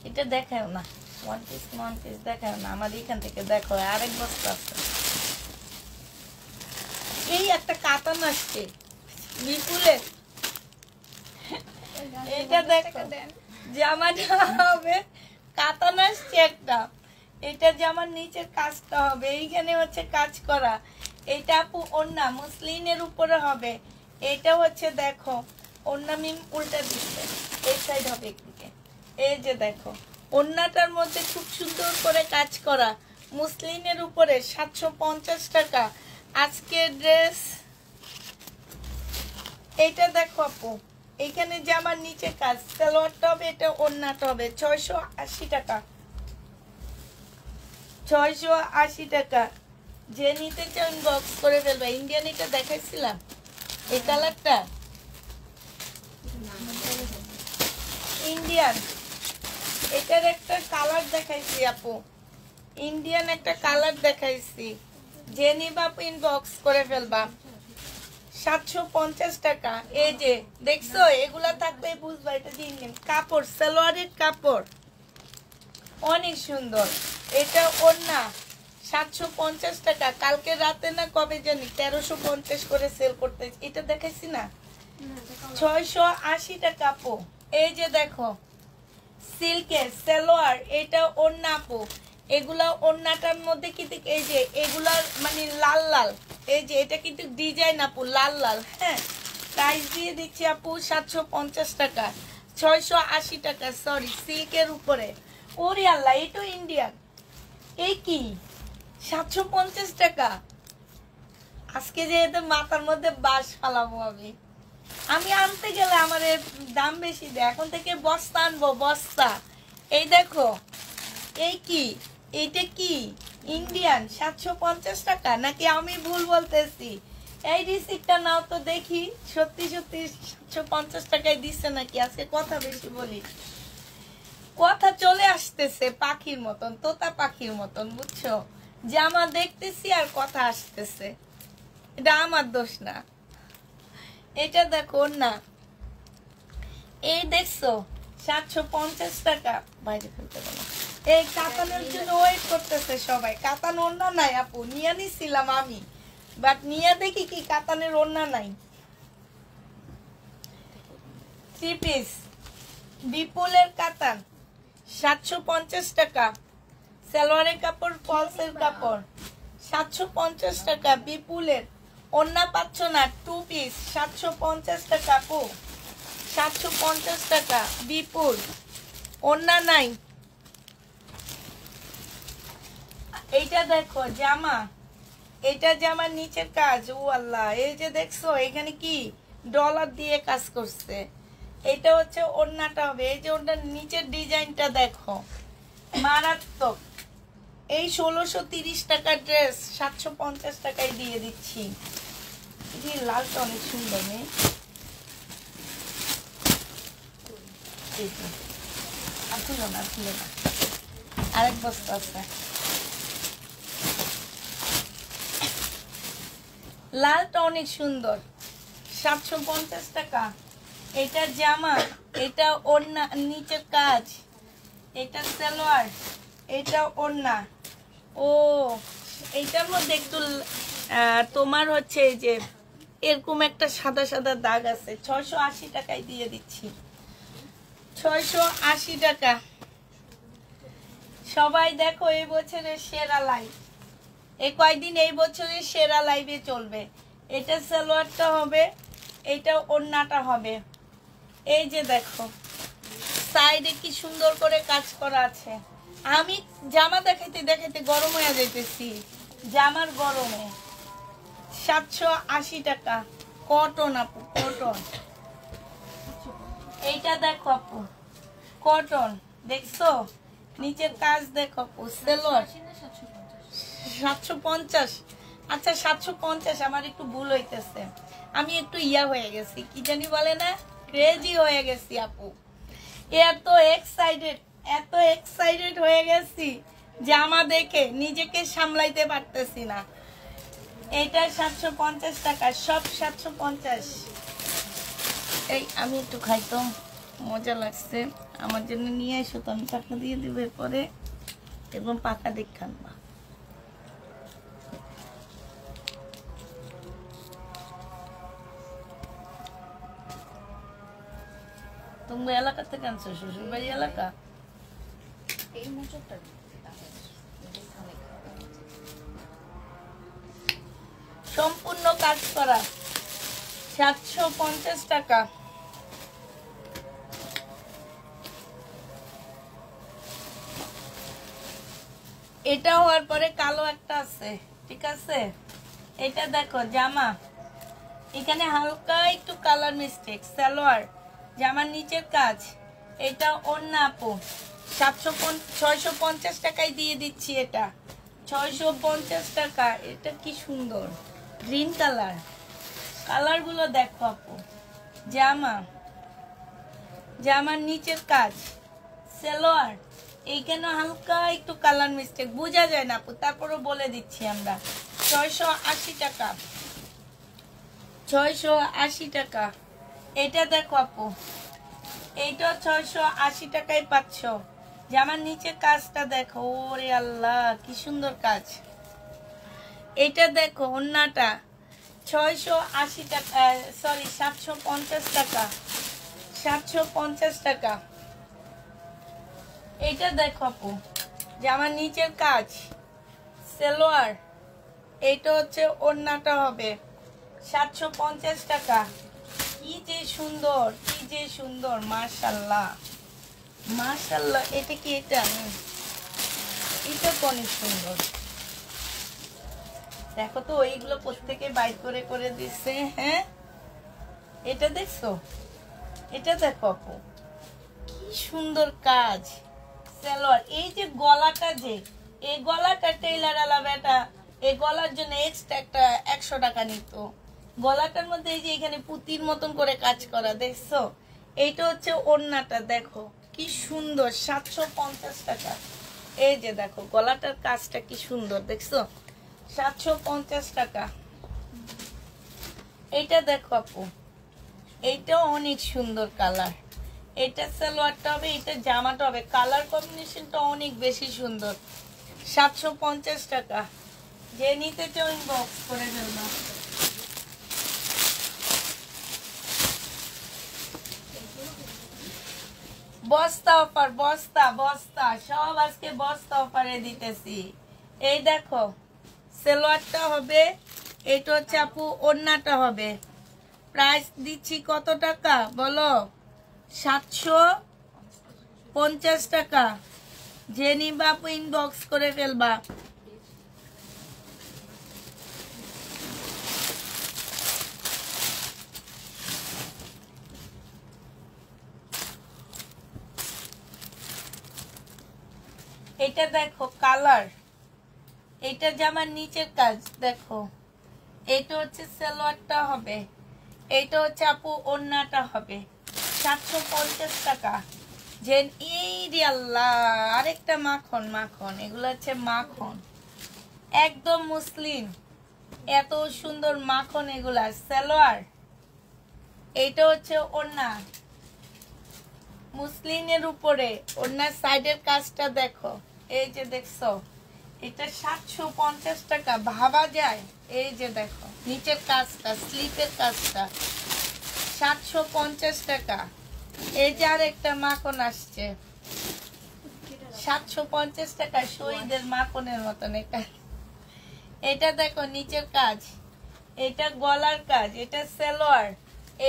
এটা দেখাও না, ওয়ান পিস দেখাও না, আমার এখান থেকে দেখো আরেক বস্তা আছে। এই একটা কাতান আসছে বিপুলের, এটা দেখো জামাটা হবে কাতান আসছে একটা। এটা জামার নিচের কাজটা হবে, এইখানে হচ্ছে কাজ করা। এটা আপু ওড়না মুসলিনের উপরে হবে। এটা হচ্ছে দেখো ওন্না মিম উল্টা দিচ্ছে, এই সাইড হবে একদিকে। এই যে দেখো ওন্নাটার মধ্যে খুব সুন্দর করে কাজ করা মুসলিনের উপরে 750 টাকা আজকের ড্রেস। এটা দেখো আপু, এইখানে জামার নিচে কাজ, সালোয়ারটা হবে, এটা ওন্নাটা হবে 680 টাকা। 680 টাকা। যে নিতে চাও ইনবক্স করে ফেলবে। ইন্ডিয়ান এটা দেখাইছিলাম, এই কালারটা ইন্ডিয়ান, এটার একটা কালার দেখাইছি আপু, ইন্ডিয়ান একটা কালার দেখাইছি। যে নিবা ইনবক্স করে ফেলবা। 750 টাকা। এই যে দেখছো, এগুলা থাকলে বুঝবা এটা যে ইন্ডিয়ান কাপড়, সালোয়ারের কাপড় অনেক সুন্দর। এটা ওন্না 750 টাকা। কালকে রাতে না কবে জানি 1350 করে সেল করতে, এটা দেখাইছি না, 680 টাকা আপু। এই যে দেখো সিল্কের সালোয়ার, এটা ওন্না আপু। এগুলা ওন্নাটার মধ্যে কিন্তু এই যে এগুলার মানে লাল লাল, এই যে এটা কিন্তু ডিজাইন আপু, লাল লাল। হ্যাঁ, প্রাইস দিয়ে দিচ্ছি আপু 750 টাকা, 680 টাকা। সরি, সিল্কের উপরে। ওরে আল্লাহ, এটা ইন্ডিয়ান। এই কি 750 টাকা? আজকে যে এদের মাথার মধ্যে বাস ফালাবো আমি। আমি আনতে গেলে আমার দাম বেশি দেয়, এখন থেকে বস্তা আনবো, বস্তা। এই দেখো, এই কি, এইটা কি ইন্ডিয়ান 750 টাকা নাকি আমি ভুল বলতেছি? এই রিসিপ্টটা নাও তো দেখি, সত্যি সত্যি 750 টাকায় দিচ্ছে নাকি। আজকে কথা বেশি বলি, কথা চলে আসতেছে পাখির মতন, তোতা পাখির মতন, বুঝছো? জামা দেখতেছি আর কথা আসতেছে, এটা আমার দোষ না। এটা দেখো না, এই দেখছো 750 টাকা। বাইরে ফেলতে বলো। এই কাতানের জন্য ওয়েট করতেছে সবাই। কাতান ওড়না নাই আপু, নিয়ে নিছিলাম আমি, বাট নিয়ে দেখি কি কাতানের ওড়না নাই। 3 পিস বিপুলের কাতান 750 টাকা। সালোয়ারের কাপড়, ফলসের কাপড় 750 টাকা বিপুলের। ওড়না পাচ্ছ না, 2 পিস 750 টাকা আপু, 750 টাকা বিপুল। ওড়না নাই। এইটা দেখো জামা, এটা জামার নিচের কাজ। ও আল্লাহ, এই যে দেখছো এখানে কি ডলার দিয়ে কাজ করছে। এটা হচ্ছে ওড়নাটা হবে। এই যে ওড়নার নিচের ডিজাইনটা দেখো, মারাত্মক। এই 1630 টাকার ড্রেস 750 টাকায় দিয়ে দিচ্ছি। এই লালটা অনেক সুন্দর নেই? আসলো না, আসলো না, আরেক বস্তা আছে। লালটা অনেক সুন্দর, 750 টাকা। এটা জামা, এটা ওড়না, নিচের কাজ, এটা সালোয়ার, এটা ওড়না। ও, এইটার মধ্যে একটু তোমার হচ্ছে এই যে এরকম একটা সাদা সাদা দাগ আছে। 680 টাকায় দিয়ে দিচ্ছি, 680 টাকা। সবাই দেখো এই বছরের সেরা লাইভ, এই কয়দিন এই বছরের সেরা লাইভে চলবে। এটা সালোয়ারটা হবে, এটা ওড়নাটা হবে। এই যে দেখো সাইডে কি সুন্দর করে কাজ করা আছে। আমি জামা দেখাইতে দেখাইতে গরম হয়ে যাইতেছি, জামার গরমে। 780 টাকা কটন আপু, কটন। এইটা দেখো আপু, কটন, দেখছো নিচের কাজ দেখো আপু। সালোয়ার 750। আচ্ছা 750, আমার একটু ভুল হইতেছে, আমি একটু ইয়া হয়ে গেছি, কি জানি বলে না, ক্রেজি হয়ে গেছি আপু। এত এক্সাইটেড, এত এক্সাইটেড হয়ে গেছি জামা দেখে নিজেকে সামলাইতে পারতেছি না। এটা 750 টাকা, সব 750। এই আমি একটু খাইতো, মজা লাগছে, আমার জন্য নিয়ে এসো তো, আমি টাকা দিয়ে দিব পরে, এবং পাকা দেখান না। তুমি এলাকা থেকে আনছো, শ্বশুর বাড়ি এলাকা? এই মোচকটা সম্পূর্ণ কাজ করা, 750 টাকা। এটা হওয়ার পরে কালো একটা আছে, ঠিক আছে? এটা দেখো জামা, এখানে হালকা একটু কালার মিস্টেক, সালোয়ার, জামার নিচের কাজ, এটা ওড়না আপু 650 টাকায় দিয়ে দিচ্ছি। এটা 650 টাকা। এটা কি সুন্দর গ্রিন কালার, কালারগুলো দেখো আপু। জামা, জামার নিচের কাজ, সালোয়ার, এইখানে হালকা একটু কালার মিস্টেক, বোঝা যায় না আপু, তারপরও বলে দিচ্ছি আমরা। 680 টাকা, 680 টাকা। এটা দেখো আপু, এইটা 680 টাকায় পাচ্ছ। জামার নিচে কাজটা দেখো, ওরে আল্লাহ কি সুন্দর কাজ। এটা দেখো ওন্নাটা 680 টাকা, সরি 750 টাকা, 750 টাকা। এটা দেখো আপু, জামার নিচের কাজ, সালোয়ার, এইটা হচ্ছে ওন্নাটা হবে 750 টাকা। কি যে সুন্দর, কি যে সুন্দর, মাশাআল্লাহ মাশাআল্লাহ। এটা কি? এটা এটা অনেক সুন্দর। দেখো তো এইগুলো প্রত্যেকে বাই করে করে দিচ্ছে। হ্যাঁ, এটা দেখছো? এটা দেখো আপু কি সুন্দর কাজ, সালোয়ার। এই যে গলাটা, যে এই গলাটা টেইলার আলা বেটা, এই গলার জন্য এক্সট্রা একটা 100 টাকা নিত। গলাটার মধ্যে এই যে এখানে পুতির মতন করে কাজ করা, দেখছো? এইটা হচ্ছে ওড়নাটা, দেখো কি সুন্দর, 750 টাকা। এই যে দেখো গলাটার কাজটা কি সুন্দর, দেখছো? 750 টাকা। এইটা দেখো আপু, এইটাও অনেক সুন্দর কালার। এটা সালোয়ারটা হবে, এটা জামাটা হবে, কালার কম্বিনেশনটা অনেক বেশি সুন্দর। 750 টাকা। যে নিতে চাও ইনবক্স করে ফেলবা। বস্তা অফার, বস্তা বস্তা সব আজকে বস্তা অফারে দিতেছি। এই দেখো সালোয়ারটা হবে, এটা হচ্ছে আপু ওড়নাটা হবে। প্রাইস দিচ্ছি কত টাকা বলো? 750 টাকা। যে নিবা আপু ইনবক্স করে ফেলবা। এটা দেখো কালার, এটা জামার নিচের কাজ দেখো, এটা হচ্ছে সালোয়ারটা হবে, এটা হচ্ছে আপু ওড়নাটা হবে। 750 টাকা। যে এই রে আল্লাহ, আরেকটা মাখন, মাখন, এগুলো হচ্ছে মাখন, একদম মুসলিম, এত সুন্দর মাখন এগুলা। সালোয়ার, এইটা হচ্ছে ওড়না মুসলিমের উপরে, ওড়নার সাইডের কাজটা দেখো, এই যে দেখছো, এটা 750 টাকা। ভাবা যায়? এই যে দেখো নিচের কাজটা, স্লিপের কাজটা 750 টাকা। এই যে আর একটা মাখন আসছে 750 টাকা, শহীদের মাখনের মতন। এটা দেখো নিচের কাজ, এটা গলার কাজ, এটা সালোয়ার,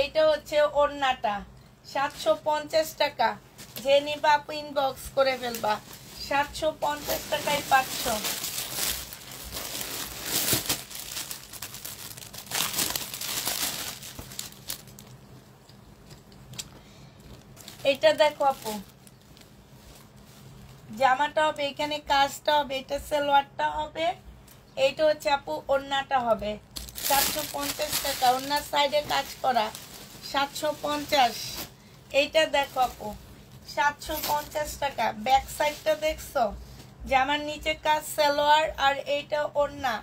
এইটা হচ্ছে ওড়নাটা। 750 টাকা। যে নিবা আপু ইনবক্স করে ফেলবা। 750 টাকায় পাচ্ছ। এটা দেখো আপু, জামাটা হবে, এখানে কাজটা হবে, এটা সালোয়ারটা হবে, এইটা হচ্ছে আপু ওড়নাটা হবে। 750 টাকা। ওড়নার সাইডে কাজ করা 750। এইটা দেখো আপু 750 টাকা। ব্যাক সাইডটা দেখছো, জামার নিচে কাজ, সালোয়ার, আর এইটা ওড়না।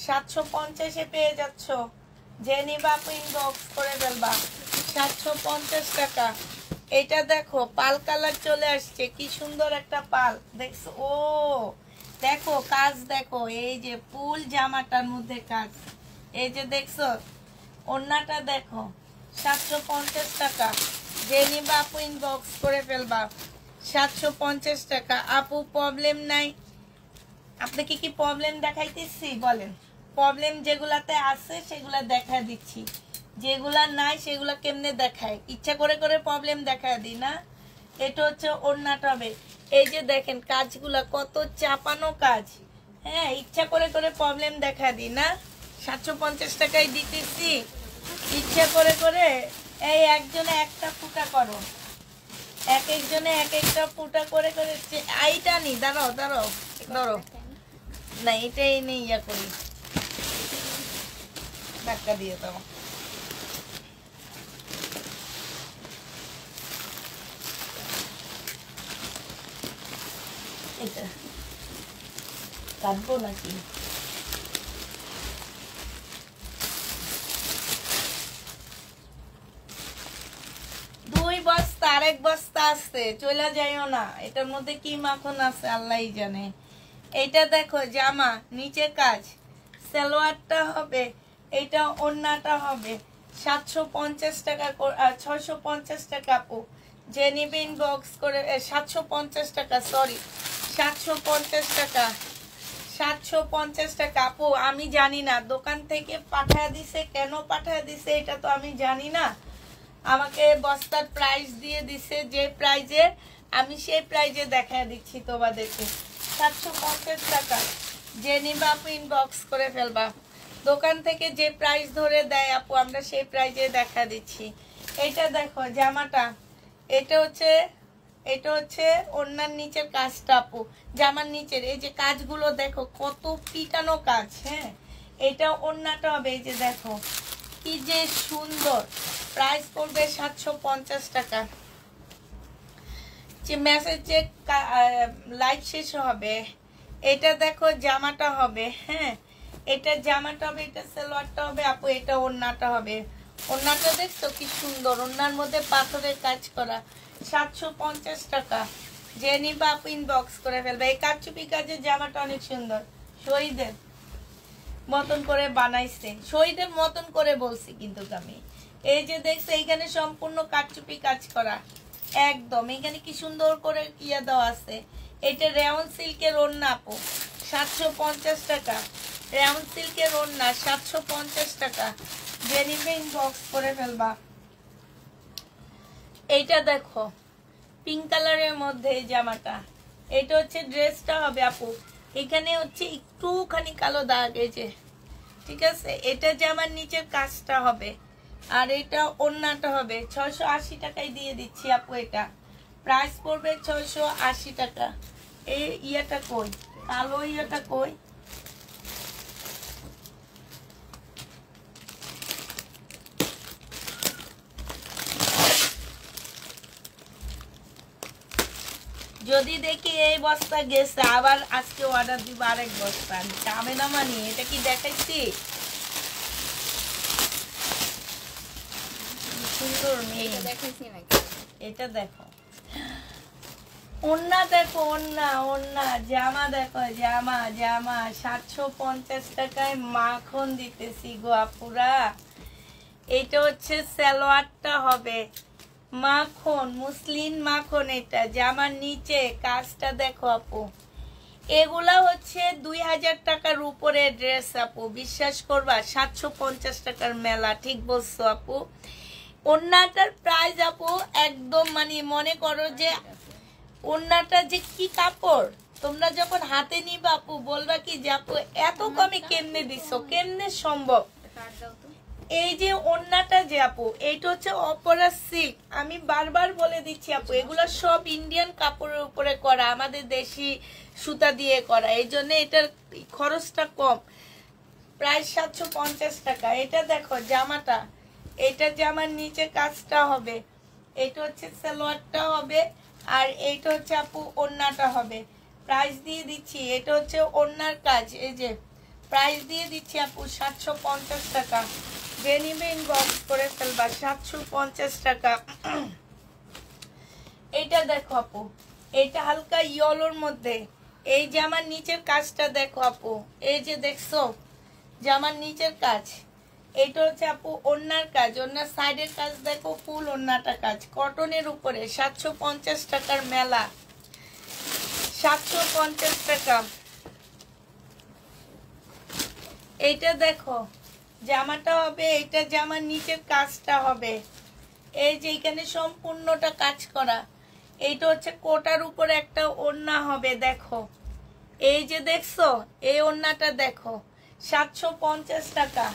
750-এ পেয়ে যাচ্ছ। যে নিবা আপু ইনবক্স করে ফেলবা। 750 টাকা। এটা দেখো পাল কালার চলে আসছে, কি সুন্দর একটা পাল, দেখছো? ও দেখো কাজ দেখো, এই যে ফুল জামাটার মধ্যে কাজ, এই যে দেখছো ওড়নাটা দেখো। 750 টাকা। যে নিবা আপু ইনবক্স করে ফেলবা। 750 টাকা। আপু প্রবলেম নাই, আপনাকে কি প্রবলেম দেখাইতেছি বলেন? প্রবলেম যেগুলাতে আছে সেগুলা দেখা দিচ্ছি। যেগুলা নাই সেগুলা কেমনে দেখায়, ইচ্ছা করে করে প্রবলেম দেখায় দিই না। এটা হচ্ছে ওড়নাটা হবে, এই যে দেখেন কাজগুলা কত চাপানো কাজ, হ্যাঁ ইচ্ছা করে করে প্রবলেম দেখা দিই না। 750 টাকায় দিতেছি ইচ্ছা করে করে। এই একজনে একটা ফুটা করো, এক একজনে এক একটা ফুটা করে করে। এইটা নি, দাঁড়াও দাঁড়াও ধরো না, এটাই নেই, ইয়া করি ধাক্কা দিয়ে দাও। এটা কাটবো নাকি? দুই বস্তা, আরেক বস্তা আছে, চলে যাইও না। এটার মধ্যে কি মাখন আছে আল্লাহই জানে। এটা দেখো জামা, নিচে কাজ, সালোয়ারটা হবে, এটা ওড়নাটা হবে 750 টাকা, 650 টাকা আপু। যে নিবে ইনবক্স করে, 750 টাকা, সরি 750 টাকা, 750 টাকা আপু। আমি জানি না দোকান থেকে পাঠায় দিছে, কেন পাঠায় দিছে এটা তো আমি জানি না। আমাকে বস্তার প্রাইস দিয়ে দিছে, যে প্রাইজে আমি সেই প্রাইজে দেখায় দিচ্ছি তোমাদেরকে। 750 টাকা, যে নিবা আপু ইনবক্স করে ফেলবা। দোকান থেকে যে প্রাইস ধরে দেয় আপু, আমরা সেই প্রাইজে দেখা দিচ্ছি। এটা দেখো জামাটা, এটা হচ্ছে ওড়নার নিচের কাজটা আপু। জামার নিচের এই যে কাজগুলো দেখো কত পিটানো কাজ, হ্যাঁ। এটা ওড়নাটা হবে, এই যে দেখো কি যে সুন্দর। প্রাইস পড়বে 750 টাকা। যে মেসেজে লাইভ শেষ হবে। এটা দেখো জামাটা হবে, হ্যাঁ এটা জামাটা হবে, এটা সালোয়ারটা হবে আপু, এটা ওড়নাটা হবে। ওড়নাটা দেখছো কি সুন্দর, ওড়নার মধ্যে পাথরের কাজ করা। 750 টাকা, যে নিবা আপু ইনবক্স করে ফেলবে। এই কারচুপি কাজের জামাটা অনেক সুন্দর, শহীদের মতন করে বানাইছে, শহীদের মতন করে বলছি কিন্তু আমি। এই যে দেখছে এইখানে সম্পূর্ণ কারচুপি কাজ করা একদম, এখানে কি সুন্দর করে ইয়া দেওয়া আছে। এটা রেওন সিল্কের ওড়না আপু, 750 টাকা। রেওন সিল্কের ওড়না 750 টাকা, যে নিবে ইনবক্স করে ফেলবা। এইটা দেখো পিঙ্ক কালারের মধ্যে এই জামাটা, এটা হচ্ছে ড্রেসটা হবে আপু। এখানে হচ্ছে একটুখানি কালো দাগ, এই যে ঠিক আছে। এটা জামার নিচের কাজটা হবে, আর এটা ওড়নাটা হবে। 680 টাকায় দিয়ে দিচ্ছি আপু, এটা প্রাইস পড়বে 680 টাকা। এই ইয়াটা কই, কালো ইয়াটা কই, যদি দেখি এই বস্তা গেছে, আবার আজকে অর্ডার দিব আরেক বস্তা। দামে না মানি, এটা কি দেখাইছি সুন্দর নেই? এটা দেখো ওড়না, দেখো ওড়না, ওড়না জামা দেখো, জামা জামা 750 টাকায় মাখন দিতেছি গো আপুরা। এটা হচ্ছে সালোয়ারটা হবে মাখন, মুসলিন মাখন। এটা জামার নিচে কাজটা দেখো আপু। এগুলা হচ্ছে 2000 টাকার উপরে ড্রেস আপু, বিশ্বাস করবা 750 টাকার মেলা, ঠিক বলছো আপু। ওড়নাটার প্রাইস আপু একদম মানে মনে করো যে ওড়নাটা যে কি কাপড়, তোমরা যখন হাতে নিবা আপু বলবা কি যে আপু এত কমে কেমনে দিছো, কেমনে সম্ভব। এই যে ওড়নাটা যে আপু, এইটা হচ্ছে অপরা সিল্ক। আমি বারবার বলে দিচ্ছি আপু, এগুলো সব ইন্ডিয়ান কাপড়ের উপরে করা, আমাদের দেশি সুতা দিয়ে করা, এই জন্য এটার খরচটা কম। প্রায় 750 টাকা। এটা দেখো জামাটা, এটা জামার নিচে কাজটা হবে, এটা হচ্ছে সালোয়ারটা হবে, আর এইটা হচ্ছে আপু ওড়নাটা হবে। প্রাইস দিয়ে দিচ্ছি, এটা হচ্ছে ওড়নার কাজ, এই যে প্রাইস দিয়ে দিচ্ছি আপু 750 টাকা। যে নিবে ইনবক্স করে ফেলবা, 750 টাকা। এটা দেখো আপু, এটা হালকা ইয়েলোর মধ্যে, এই জামার নিচের কাজটা দেখো আপু, এই যে দেখছো জামার নিচের কাজ। এটা হচ্ছে আপু ওড়নার কাজ, ওড়নার সাইডের কাজ দেখো, ফুল ওড়নাটা কাজ, কটনের উপরে। 750 টাকার মেলা, 750 টাকা। এইটা দেখো জামাটা হবে, এটা জামার নিচের কাজটা হবে এই যে এখানে সম্পূর্ণটা কাজ করা। এইটা হচ্ছে কোটার উপরে একটা ওড়না হবে, দেখো এই যে দেখছো এই ওড়নাটা দেখো 750 টাকা।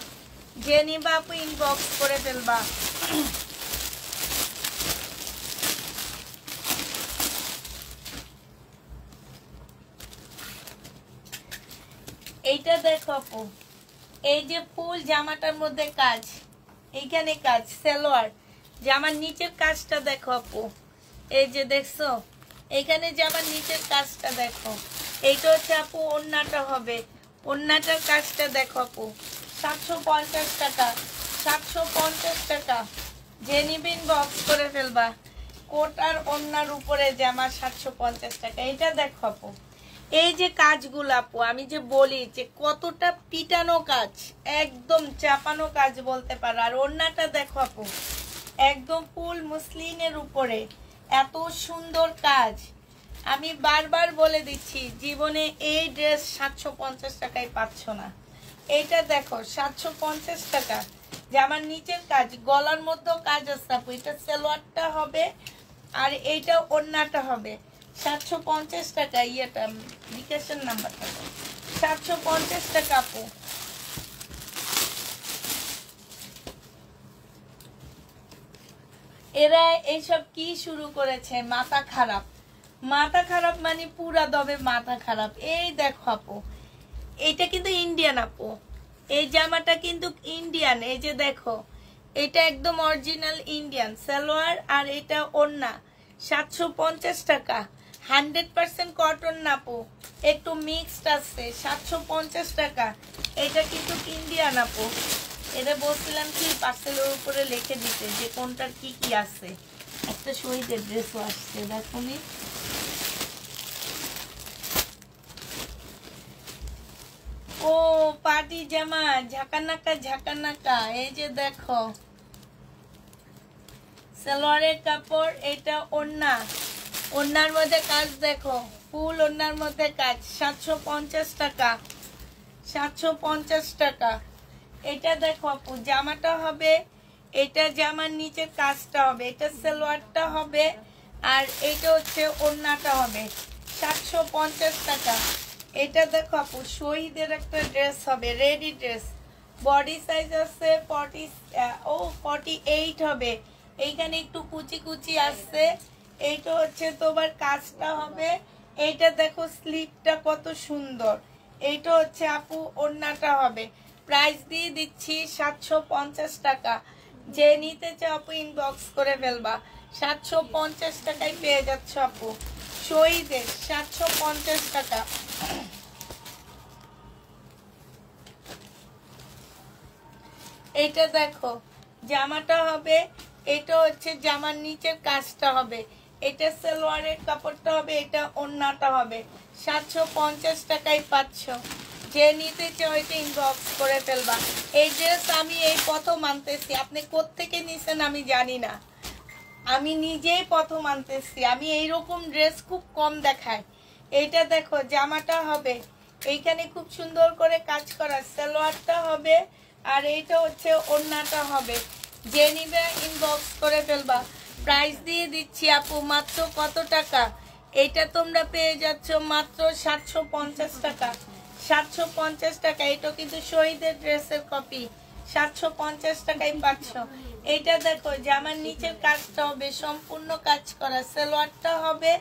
যে নিবা আপু ইনবক্স করে ফেলবা। এইটা দেখো আপু, এই যে ফুল জামাটার মধ্যে কাজ, এইখানে কাজ সালোয়ার, জামার নিচের কাজটা দেখো আপু, এই যে দেখছো এইখানে জামার নিচের কাজটা দেখো। এইটা হচ্ছে আপু ওড়নাটা হবে, ওড়নাটার কাজটা দেখো আপু 750 টাকা। 750 টাকা। যে নিবেন বক্স করে ফেলবা। কোটার ওড়নার উপরে জামা 750 টাকা। এটা দেখো আপু, এই যে কাজগুলো আপু আমি যে বলি যে কতটা পিটানো কাজ, একদম চাপানো কাজ বলতে পারো। আর ওড়নাটা দেখো আপু, একদম ফুল মুসলিনের উপরে এত সুন্দর কাজ। আমি বারবার বলে দিচ্ছি জীবনে এই ড্রেস 750 টাকায় পাচ্ছ না। এইটা দেখো 750 টাকা। জামার নিচের কাজ, গলার মধ্যেও কাজ আছে আপু। এটা সালোয়ারটা হবে আর এইটা ওড়নাটা হবে 750 টাকা। ইয়েটা বিকাশের নাম্বারটা 750 টাকা আপু। এরা এইসব কি শুরু করেছে, মাথা খারাপ। মাথা খারাপ মানে পুরা দবে মাথা খারাপ। এই দেখো আপু, এইটা কিন্তু ইন্ডিয়ান আপু, এই জামাটা কিন্তু ইন্ডিয়ান। এই যে দেখো এটা একদম অরিজিনাল ইন্ডিয়ান সালোয়ার আর এটা ওড়না 750 টাকা। 100% কটন না আপু, একটু মিক্সড আছে। 750 টাকা। এটা কিন্তু ইন্ডিয়ান আপু। এটা বলছিলাম কি পার্সেলের উপরে লিখে দিতে যে কোনটার কি কি আছে। একটা শহীদের ড্রেসও আসছে দেখো নি। ও পার্টি জামা ঝাঁকানাকা ঝাঁকানাকা। এই যে দেখো সালোয়ারের কাপড়, এটা ওড়না, ওড়নার মধ্যে কাজ দেখো, ফুল ওড়নার মধ্যে কাজ 750 টাকা। 750 টাকা। এটা দেখো আপু, জামাটা হবে, এটা জামার নিচের কাজটা হবে, এটা সালোয়ারটা হবে আর এটা হচ্ছে ওড়নাটা হবে 750 টাকা। এটা দেখো আপু শহীদের একটা ড্রেস হবে, রেডি ড্রেস, বডি সাইজ আছে 48 হবে। এইখানে একটু কুচি কুচি আসছে। এইটা হচ্ছে তোমার কাজটা হবে। এইটা দেখো স্লিপটা কত সুন্দর। এইটা হচ্ছে আপু ওড়নাটা হবে। প্রাইস দিয়ে দিচ্ছি 750 টাকা। যে নিতে চাও আপু ইনবক্স করে ফেলবা। 750 টাকায় পেয়ে যাচ্ছ আপু শহীদের 750 টাকা। এইটা দেখো জামাটা হবে, এটা হচ্ছে জামার নিচের কাজটা হবে, এটা সালোয়ারের কাপড়টা হবে, এটা ওড়নাটা হবে 750 টাকায় পাচ্ছ। যে নিতে চাও এটা ইনবক্স করে ফেলবা। এই ড্রেস আমি এই প্রথম আনতেছি, আপনি কোত্থেকে নিছেন আমি জানি না, আমি নিজেই প্রথম আনতেছি। আমি এইরকম ড্রেস খুব কম দেখাই। এইটা দেখো জামাটা হবে, এইখানে খুব সুন্দর করে কাজ করা, সালোয়ারটা হবে আর এইটা হচ্ছে ওড়নাটা হবে। যে নিবে ইনবক্স করে ফেলবা। প্রাইস দিয়ে দিচ্ছি আপু মাত্র কত টাকা, এইটা তোমরা পেয়ে যাচ্ছ মাত্র 750 টাকা। 750 টাকা। এটা কিন্তু শহীদের ড্রেসের কপি, 750 টাকায় পাচ্ছ। এইটা দেখো জামার নিচের কাজটা হবে সম্পূর্ণ কাজ করা, সালোয়ারটা হবে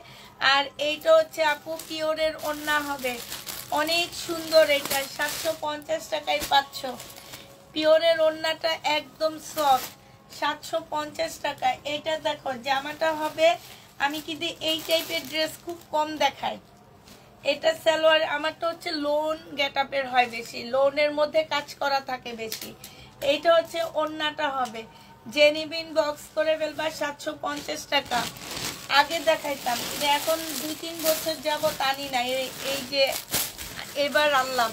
আর এইটা হচ্ছে আপু পিওরের ওড়না হবে, অনেক সুন্দর। এটা 750 টাকায় পাচ্ছ। পিওরের ওড়নাটা একদম সফট, 750 টাকা। এটা দেখো জামাটা হবে, আমি কিন্তু এই টাইপের ড্রেস খুব কম দেখাই। এটা সালোয়ার, আমারটা হচ্ছে লোন গেটআপের হয় বেশি, লোনের মধ্যে কাজ করা থাকে বেশি। এইটা হচ্ছে ওড়নাটা হবে। জেনিবিন বক্স করে ফেলবা 750 টাকা। আগে দেখাইতাম কিন্তু এখন 2-3 বছর যাবত আনি না, এই যে এবার আনলাম।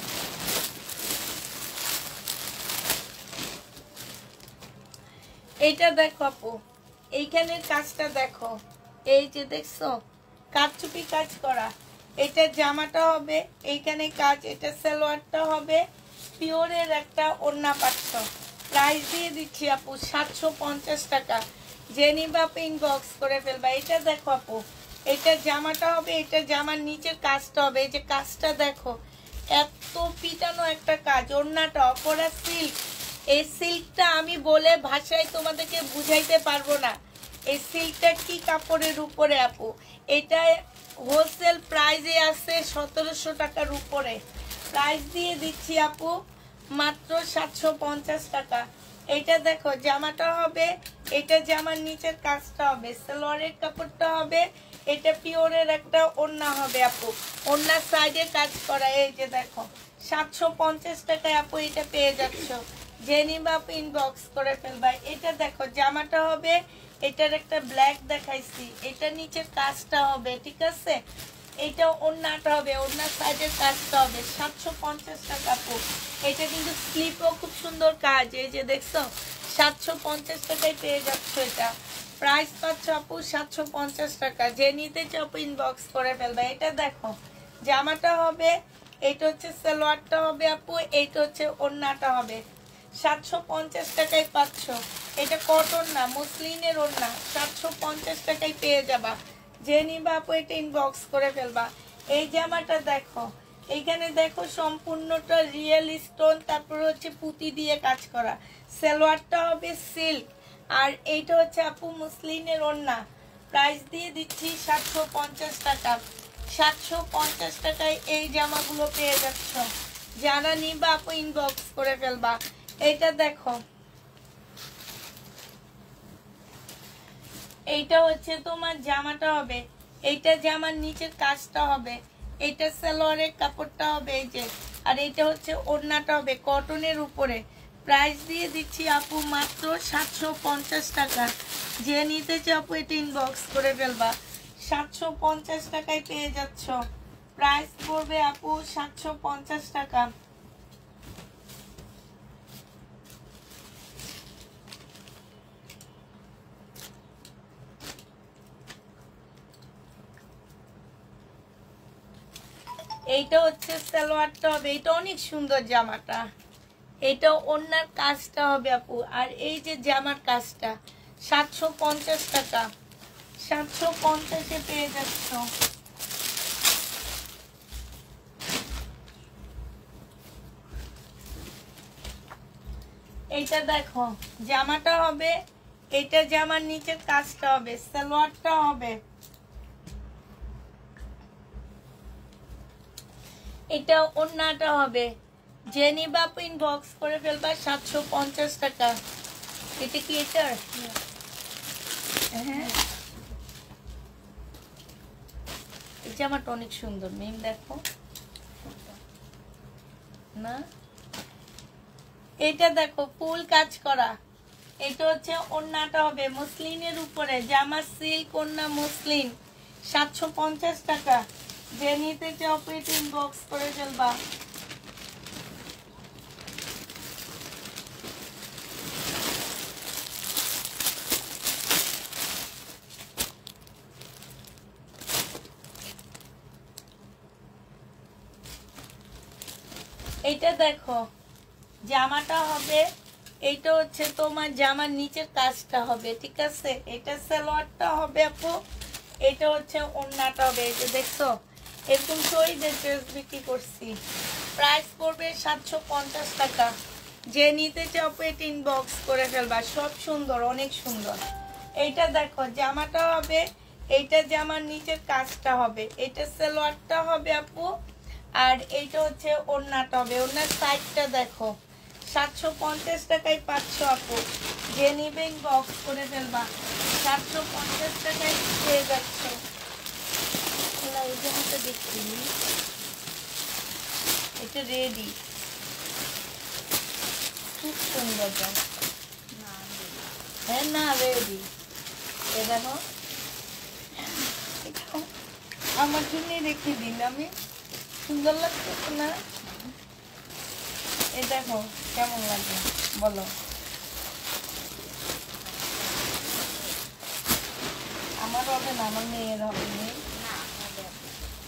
এইটা দেখো আপু, এইখানের কাজটা দেখো, এই যে দেখছো কারচুপি কাজ করা। এটা জামাটা হবে, এইখানে কাজ, এটা সালোয়ারটা হবে, পিওরের একটা ওড়না পাচ্ছ, প্রাইস দিয়ে দিচ্ছি আপু 750 টাকা। যে নিবা আপু ইনবক্স করে ফেলবা। এটা দেখো আপু, এটা জামাটা হবে, এটা জামার নিচের কাজটা হবে, এই যে কাজটা দেখো, এত পিটানো একটা কাজ। ওড়নাটা অপরা সিল্ক, এই সিল্কটা আমি বলে ভাষায় তোমাদেরকে বুঝাইতে পারবো না। এই সিল্কটা কি কাপড়ের উপরে আপু, এটা হোলসেল প্রাইসে আছে 1700 টাকার উপরে। প্রাইস দিয়ে দিচ্ছি আপু মাত্র 750 টাকা। এটা দেখো জামাটা হবে, এটা জামার নিচের কাজটা হবে, সালোয়ারের কাপড়টা হবে, এটা পিওরের একটা ওড়না হবে আপু, ওড়নার সাইডে কাজ করা। এই যে দেখো 750 টাকায় আপু এটা পেয়ে যাচ্ছ। যে নিবা আপু ইনবক্স করে ফেলবা। এটা দেখো জামাটা হবে, এটার একটা ব্ল্যাক দেখাইছি, এটা নিচের কাজটা হবে, ঠিক আছে। এটা ওড়নাটা হবে, ওড়নার সাইডের কাজটা হবে, 750 টাকা আপু। এটা কিন্তু স্লিপও খুব সুন্দর কাজ, এই যে দেখছো 750 টাকায় পেয়ে যাচ্ছ। এটা প্রাইস পাচ্ছ আপু 750 টাকা। যে নিতে চাও আপু ইনবক্স করে ফেলবে। এটা দেখো জামাটা হবে, এটা হচ্ছে সালোয়ারটা হবে আপু, এইটা হচ্ছে ওড়নাটা হবে, 750 টাকায় পাচ্ছ। এটা কটন না, মসলিনের ওড়না, 750 টাকায় পেয়ে যাবা। যে নিবা আপু এটা ইনবক্স করে ফেলবা। এই জামাটা দেখো, এইখানে দেখো সম্পূর্ণটা রিয়েল স্টোন, তারপর হচ্ছে পুঁতি দিয়ে কাজ করা, সালোয়ারটা হবে সিল্ক, আর এইটা হচ্ছে আপু মসলিনের ওড়না। প্রাইস দিয়ে দিচ্ছি 750 টাকা। 750 টাকায় এই জামাগুলো পেয়ে যাচ্ছ। যারা নিবা আপু ইনবক্স করে ফেলবা। এইটা দেখো, এইটা হচ্ছে তোমার জামাটা হবে, এইটা জামার নিচের কাজটা হবে, এইটা সালোয়ারের কাপড়টা হবে, এই যে, আর এইটা হচ্ছে ওড়নাটা হবে কটনের উপরে। প্রাইস দিয়ে দিচ্ছি আপু মাত্র 750 টাকা। যে নিতে চাও আপু এটা ইনবক্স করে ফেলবা। 750 টাকায় পেয়ে যাচ্ছ। প্রাইস পড়বে আপু 750 টাকা। এইটা হচ্ছে সালোয়ারটা হবে, এটা অনেক সুন্দর জামাটা, এটা ওড়নার কাজটা হবে আপু, আর এই যে জামার কাজটা 750 টাকা। 750-এ পেয়ে যাচ্ছ। এইটা দেখো জামাটা হবে, এটা জামার নিচের কাজটা হবে, সালোয়ারটা হবে, এটা ওড়নাটা হবে। যে নিবা আপু ইনবক্স করে ফেলবা। 750 টাকা। এটা কি এটার? হ্যাঁ, এই জামাটা অনেক সুন্দর, মিম দেখো না, এটা দেখো ফুল কাজ করা, এটা হচ্ছে ওড়নাটা হবে মসলিনের উপরে, জামা সিল্ক, ওড়না মসলিন, 750 টাকা। যে নিতে চাও পেটি ইনবক্স করে ফেলবা। এইটা দেখো জামাটা হবে, এইটা হচ্ছে তোমার জামার নিচের কাজটা হবে, ঠিক আছে। এটা সালোয়ারটা হবে আপু, এটা হচ্ছে ওড়নাটা হবে। এই যে দেখছো এরকম শহীদের ড্রেস বিক্রি করছি। প্রাইস পড়বে 750 টাকা। যে নিতে চাও পেট ইনবক্স করে ফেলবা। সব সুন্দর, অনেক সুন্দর। এইটা দেখো জামাটা হবে, এইটা জামার নিচের কাজটা হবে, এটা সালোয়ারটা হবে আপু, আর এইটা হচ্ছে ওড়নাটা হবে। ওড়নার সাইডটা দেখো, 750 টাকায় পাচ্ছ আপু। যে নিবে ইনবক্স করে ফেলবা। 750 টাকায় পেয়ে যাচ্ছ। এই জামাটা দেখছি, এটা রেডি, খুব সুন্দর জামা। হ্যাঁ না রেডি, এ দেখো আমার জন্য রেখে দিন, আমি সুন্দর লাগতেছে না? এ দেখো কেমন লাগে বলো। আমার হবে না, আমার মেয়ের হবে। মেয়ে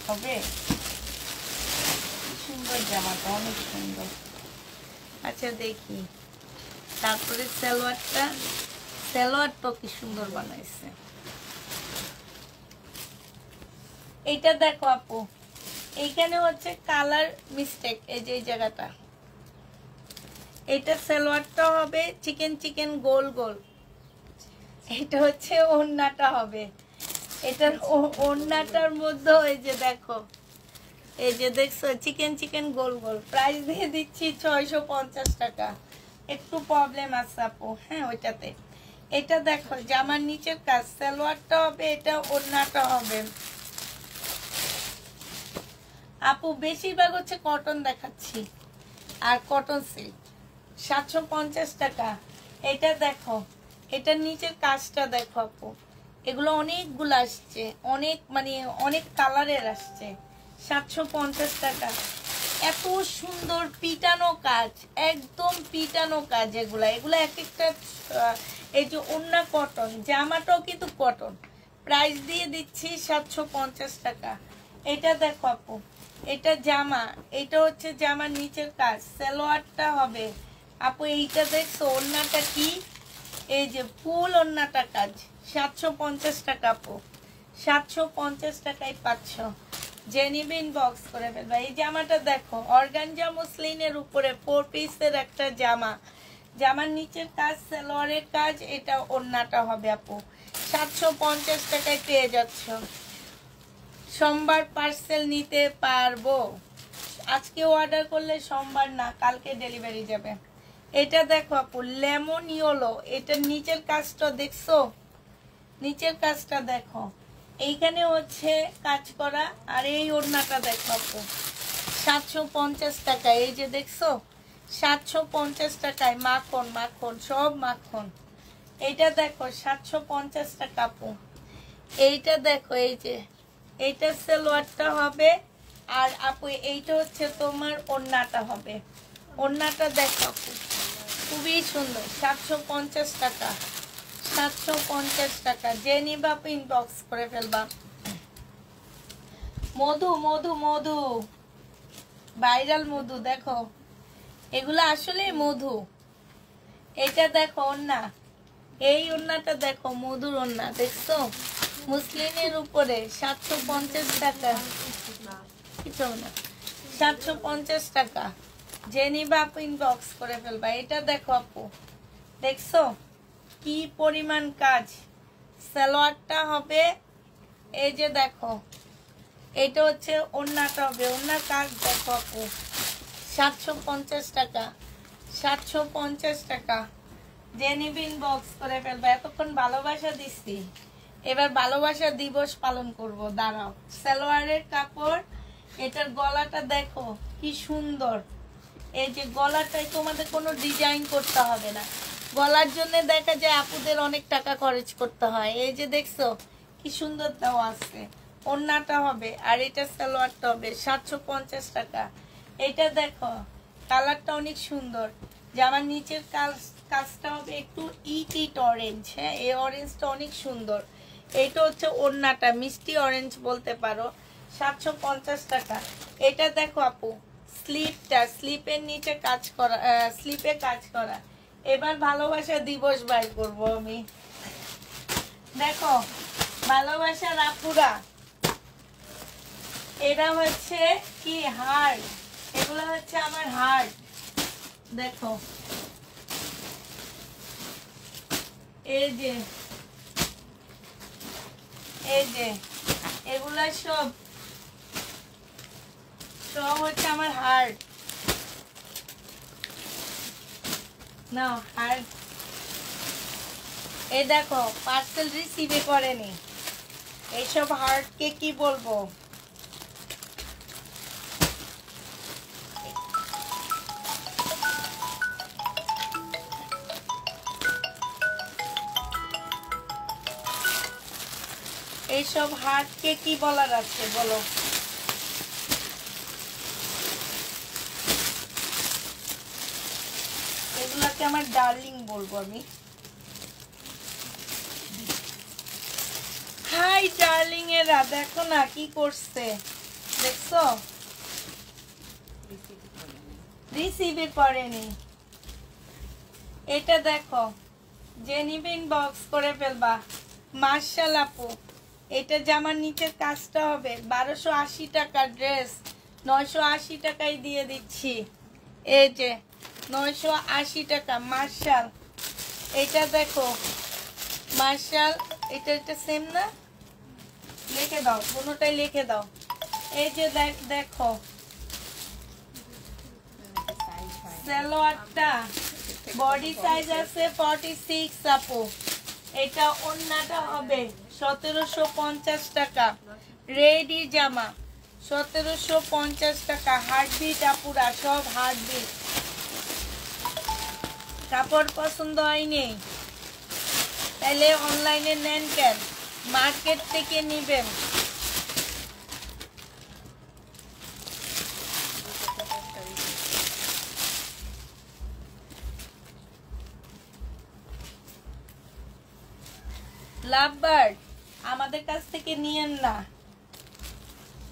হবে, সুন্দর জামাটা, অনেক সুন্দর। আচ্ছা দেখি, তারপরে সালোয়ারটা কি সুন্দর বানাইছে। এইটা দেখো আপু, এইখানে হচ্ছে কালার মিস্টেক, এই যে এই জায়গাটা। এটা সালোয়ারটা হবে চিকেন চিকেন গোল গোল, এটা হচ্ছে ওড়নাটা হবে। এটার ওড়নাটার মধ্যে এই যে দেখো, এই যে দেখছো চিকেন চিকেন গোল গোল। প্রাইস দিয়ে দিচ্ছি 650 টাকা। একটু প্রবলেম আছে আপু, হ্যাঁ ওইটাতে। এটা দেখো জামার নিচের কাজ, সালোয়ারটা হবে, এটা ওড়নাটা হবে। আপু বেশিরভাগ হচ্ছে কটন দেখাচ্ছি, আর কটন সিল্ক 750 টাকা। এটা দেখো, এটার নিচের কাজটা দেখো আপু, এগুলো অনেকগুলো আসছে, অনেক মানে অনেক কালারের আসছে। 750 টাকা। এত সুন্দর পিটানো কাজ, একদম পিটানো কাজ। এগুলো এক একটা, এই যে ওড়না কটন, জামাটাও কিন্তু কটন। প্রাইস দিয়ে দিচ্ছি 750 টাকা। এটা দেখো আপু, এটা জামা, এটা হচ্ছে জামার নিচের কাজ, সালোয়ারটা হবে আপু। এইটা দেখছো ওড়নাটা কি, এই যে ফুল ওড়নাটা কাজ। 750 টাকা আপু, 750 টাকায় পাচ্ছ। জেনিবিন বক্স করে ফেলবা। এই জামাটা দেখো, অর্গানজা মসলিনের উপরে 4 পিসের একটা জামা, জামার নিচের কাজ, সালোয়ারের কাজ, এটা ওড়নাটা হবে আপু। 750 টাকায় পেয়ে যাচ্ছ। সোমবার পার্সেল নিতে পারবো, আজকে অর্ডার করলে সোমবার না, কালকে ডেলিভারি যাবে। এটা দেখো আপু লেমন ইয়েলো, এটার নিচের কাজটা দেখছো, নিচের কাজটা দেখো, এইখানে হচ্ছে কাজ করা। আর এই ওড়নাটা দেখো আপু, 750 টাকা। এই যে দেখছো 750 টাকায়, মাখন মাখন, সব মাখন। এইটা দেখো 750 টাকা আপু। এইটা দেখো, এই যে এইটা সালোয়ারটা হবে, আর আপু এইটা হচ্ছে তোমার ওড়নাটা হবে। ওড়নাটা দেখো আপু, খুবই সুন্দর। 750 টাকা, 750 টাকা। যে নিবা আপু ইনবক্স করে ফেলবা। মধু মধু মধু, ভাইরাল মধু দেখো, এগুলো আসলে মধু। এটা দেখো ওড়না, এই ওড়নাটা দেখো, মধুর ওড়না দেখছো, মুসলিনের উপরে। 750 টাকা, কিছু না, 750 টাকা। যে নিবা আপু ইনবক্স করে ফেলবা। এটা দেখো আপু, দেখছো কি পরিমাণ কাজ। সালোয়ারটা হবে, এই যে দেখো, এটা হচ্ছে ওড়নাটা হবে, ওড়নার কাজ দেখো আপু। 750 টাকা, 750 টাকা। যে নিবি ইনবক্স করে ফেলবা। এতক্ষণ ভালোবাসা দিচ্ছি, এবার ভালোবাসা দিবস পালন করব, দাঁড়াও। সালোয়ারের কাপড়, এটার গলাটা দেখো কি সুন্দর। এই যে গলাটায় তোমাদের কোনো ডিজাইন করতে হবে না। গলার জন্য দেখা যায় আপুদের অনেক টাকা খরচ করতে হয়। এই যে দেখছো কি সুন্দর দেওয়া আছে। ওড়নাটা হবে, আর এটা সালোয়ারটা হবে। 750 টাকা। এটা দেখো কালারটা অনেক সুন্দর। জামার নিচের কাজটা হবে একটু ইট অরেঞ্জ, হ্যাঁ এই অরেঞ্জটা অনেক সুন্দর। এটা হচ্ছে ওড়নাটা, মিষ্টি অরেঞ্জ বলতে পারো। 750 টাকা। এটা দেখো আপু, স্লিপটা, স্লিপের নিচে কাজ করা, স্লিপে কাজ করা। এবার ভালোবাসা দিবস বাই করব আমি। দেখো ভালোবাসার আপুরা, এটা হচ্ছে কি হার্ট, এগুলো হচ্ছে আমার হার্ট। দেখো এই যে, এই যে এগুলা সব হচ্ছে আমার হার্ট। না হার্ট, এই দেখো পার্সেল রিসিভে করেনি। এইসব হার্টকে কি বলবো। এইসব হার্টকে কি বলার আছে বলো। এগুলাকে আমার ডার্লিং বলবো আমি। হাই ডার্লিং এরা, দেখো না কি করছে, দেখছো রিসিভে করেনি। এটা দেখো, যে নিবে ইনবক্স করে ফেলবা। মাশাআল্লাহ আপু, এটা জামার নিচের কাজটা হবে 1280 টাকা ড্রেস, 980 টাকায় দিয়ে দিচ্ছি। এই যে 980 টাকা। মার্শাল, এটা দেখো মার্শাল, এটা সেম না, লিখে দাও, কোনোটাই লিখে দাও। এই যে দেখো সালোয়ারটা বডি সাইজ আছে 46 আপু। এটা ওন্নাটা হবে 1750 টাকা, রেডি জামা 1750 টাকা। হার্টবিট আপুরা, সব হার্টবিট। কাপড় পছন্দ হয়নি তাহলে অনলাইনে নেন কেন, মার্কেট থেকে নিবেন। লাভবার্ড আমাদের কাছ থেকে নিয়েন না,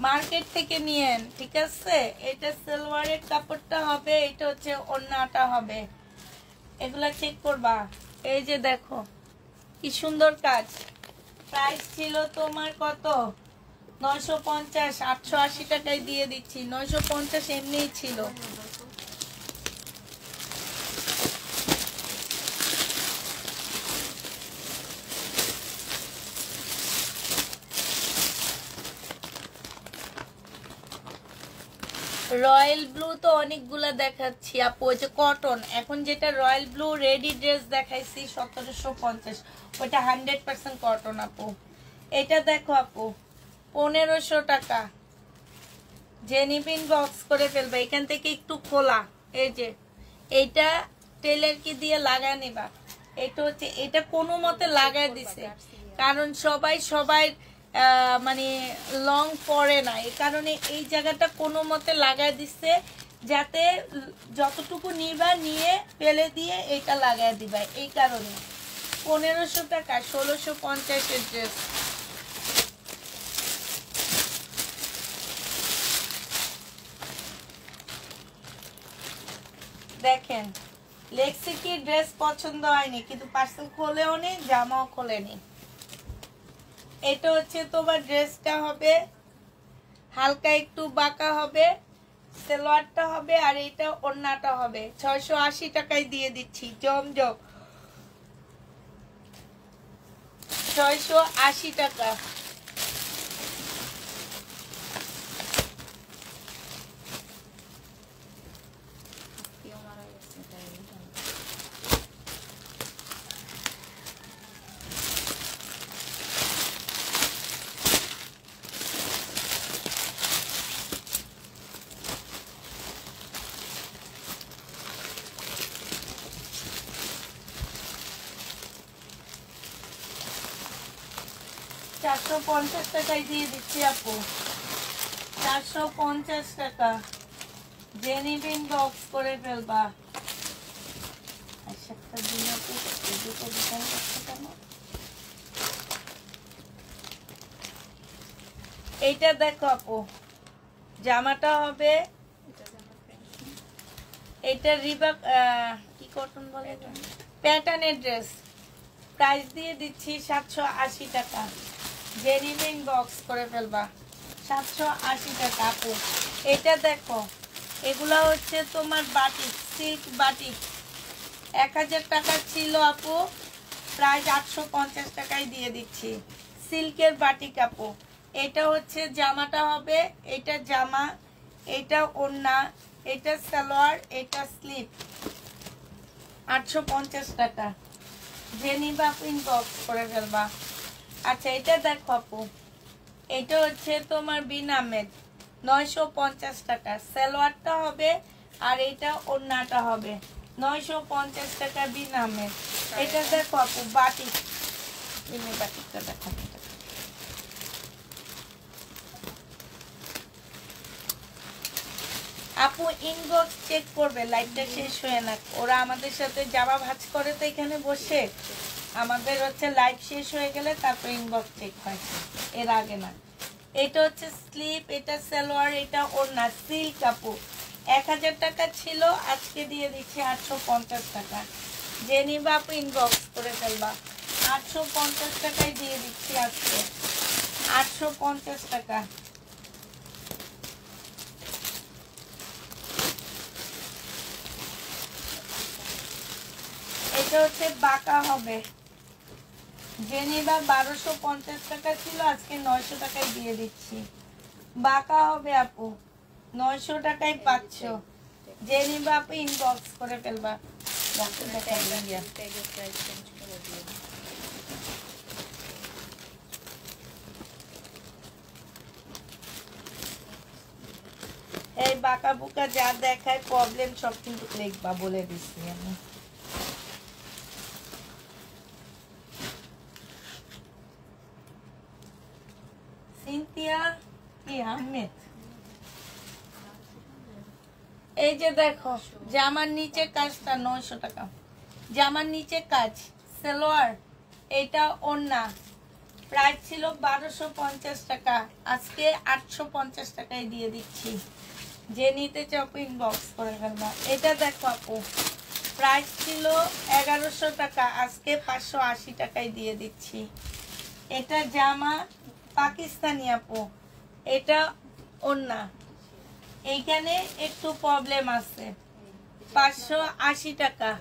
মার্কেট থেকে নিয়েন, ঠিক আছে? এটা সালোয়ারের কাপড়টা হবে, এটা হচ্ছে ওড়নাটা হবে। এগুলা চেক করবা। এই যে দেখো কি সুন্দর কাজ। প্রাইস ছিল তোমার কত? 950, 880 টাকায় দিয়ে দিচ্ছি। 950 এমনিই ছিল। রয়্যাল ব্লু তো অনেকগুলা দেখাচ্ছি আপু, ওই যে কটন। এখন যেটা রয়্যাল ব্লু রেডি ড্রেস দেখাইছি 1750, ওইটা 100% কটন আপু। এটা দেখো আপু 1500 টাকা, জেনিবিন বক্স করে ফেলবে। এখান থেকে একটু খোলা, এই যে এইটা টেলার কি দিয়ে লাগায় নিবা। এটা হচ্ছে, এটা কোনো মতে লাগায় দিছে, কারণ সবাই মানে লং পরে না, এই কারণে এই জায়গাটা কোনো মতে লাগায় দিচ্ছে, যাতে যতটুকু নিবা নিয়ে ফেলে দিয়ে এটা লাগায় দিবা। এই কারণে 1500 টাকা 1650 এর ড্রেস। দেখেন লেক্সি কি ড্রেস পছন্দ হয়নি, কিন্তু পার্সেল খোলেও নি, জামাও খোলেনি। এটা হচ্ছে তোমার ড্রেসটা হবে হালকা একটু বাঁকা হবে, সালোয়ারটা হবে, আর এটা ওড়নাটা হবে। 680 টাকায় দিয়ে দিচ্ছি। জমজম 680 টাকা। চারশো 450 টাকায় দিয়ে দিচ্ছি আপু। 450 টাকা, জেনিবিন বক্স করে ফেলবা। এইটা দেখো আপু, জামাটা হবে, এটা রিবাক কি কটন বলে, প্যাটার্নের ড্রেস। প্রাইস দিয়ে দিচ্ছি 780 টাকা, জেনিবিন বক্স করে ফেলবা। 780 টাকা আপু। এটা দেখো, এগুলা হচ্ছে তোমার বাটিক, সিল্ক বাটিক। 1000 টাকা ছিল আপু, প্রাইস 850 টাকায় দিয়ে দিচ্ছি। সিল্কের বাটিক আপু। এটা হচ্ছে জামাটা হবে, এটা জামা, এটা ওড়না, এটা সালোয়ার, এটা স্লিপ। 850 টাকা, জেনিবা ইনবক্স করে ফেলবা। আচ্ছা এটা দেখো আপু, এটা হচ্ছে তোমার বিন আহমেদ, 950 টাকা। সালোয়ারটা হবে আর এটা ওড়নাটা হবে। 950 টাকা বিন আহমেদ। এটা দেখো আপু বাটিক, বাটিকটা দেখো আপু। ইনবক্স চেক করবে, লাইভটা শেষ হয়ে না। ওরা আমাদের সাথে জামা ভাঁজ করে তো এখানে বসে, আমাদের হচ্ছে লাইভ শেষ হয়ে গেলে তারপর ইনবক্স চেক হয়, এর আগে না। এটা হচ্ছে স্লিপ, এটা সালোয়ার, এটা ওড়না, সিল্ক আপু। 1000 টাকা ছিল, আজকে দিয়ে দিচ্ছি 850 টাকা। যে নিবা আপু ইনবক্স করে ফেলবা। 850 টাকায় দিয়ে দিচ্ছি আজকে, 850 টাকা। এটা হচ্ছে বাঁকা হবে, যে নিবা 1250 টাকা ছিল, আজকে 900 টাকায় দিয়ে দিচ্ছি। বাঁকা হবে আপু, 900 টাকায় পাচ্ছ। যে নিবা আপু ইনবক্স করে ফেলবা। এই বাঁকা বুকা যা দেখায় প্রবলেম সব কিন্তু লিখবা, বলে দিচ্ছি আমি। সিনথিয়া কি আহমেদ, এই যে দেখো জামার নিচে কাজটা 900 টাকা, জামার নিচে কাজ সালোয়ার, এটা ওড়না, প্রাইস ছিল 1250 টাকা, আজকে 850 টাকায় দিয়ে দিচ্ছি। যে নিতে চাও ইনবক্স করে ফেলবা। এটা দেখো আপু, প্রাইস ছিল 1100 টাকা, আজকে 580 টাকায় দিয়ে দিচ্ছি। এটা জামা পাকিস্তানি আপু, এটা ওড়না, এইখানে একটু প্রবলেম আছে, 580 টাকা।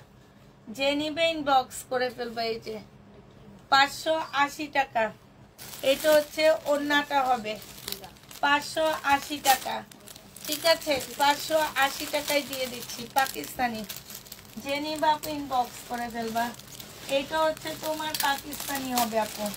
যে নিবে ইনবক্স করে ফেলবা। এই যে 580 টাকা, এটা হচ্ছে ওড়নাটা হবে 580 টাকা, ঠিক আছে? 580 টাকায় দিয়ে দিচ্ছি পাকিস্তানি। যে নিবা আপু ইনবক্স করে ফেলবা। এটা হচ্ছে তোমার পাকিস্তানি হবে আপু।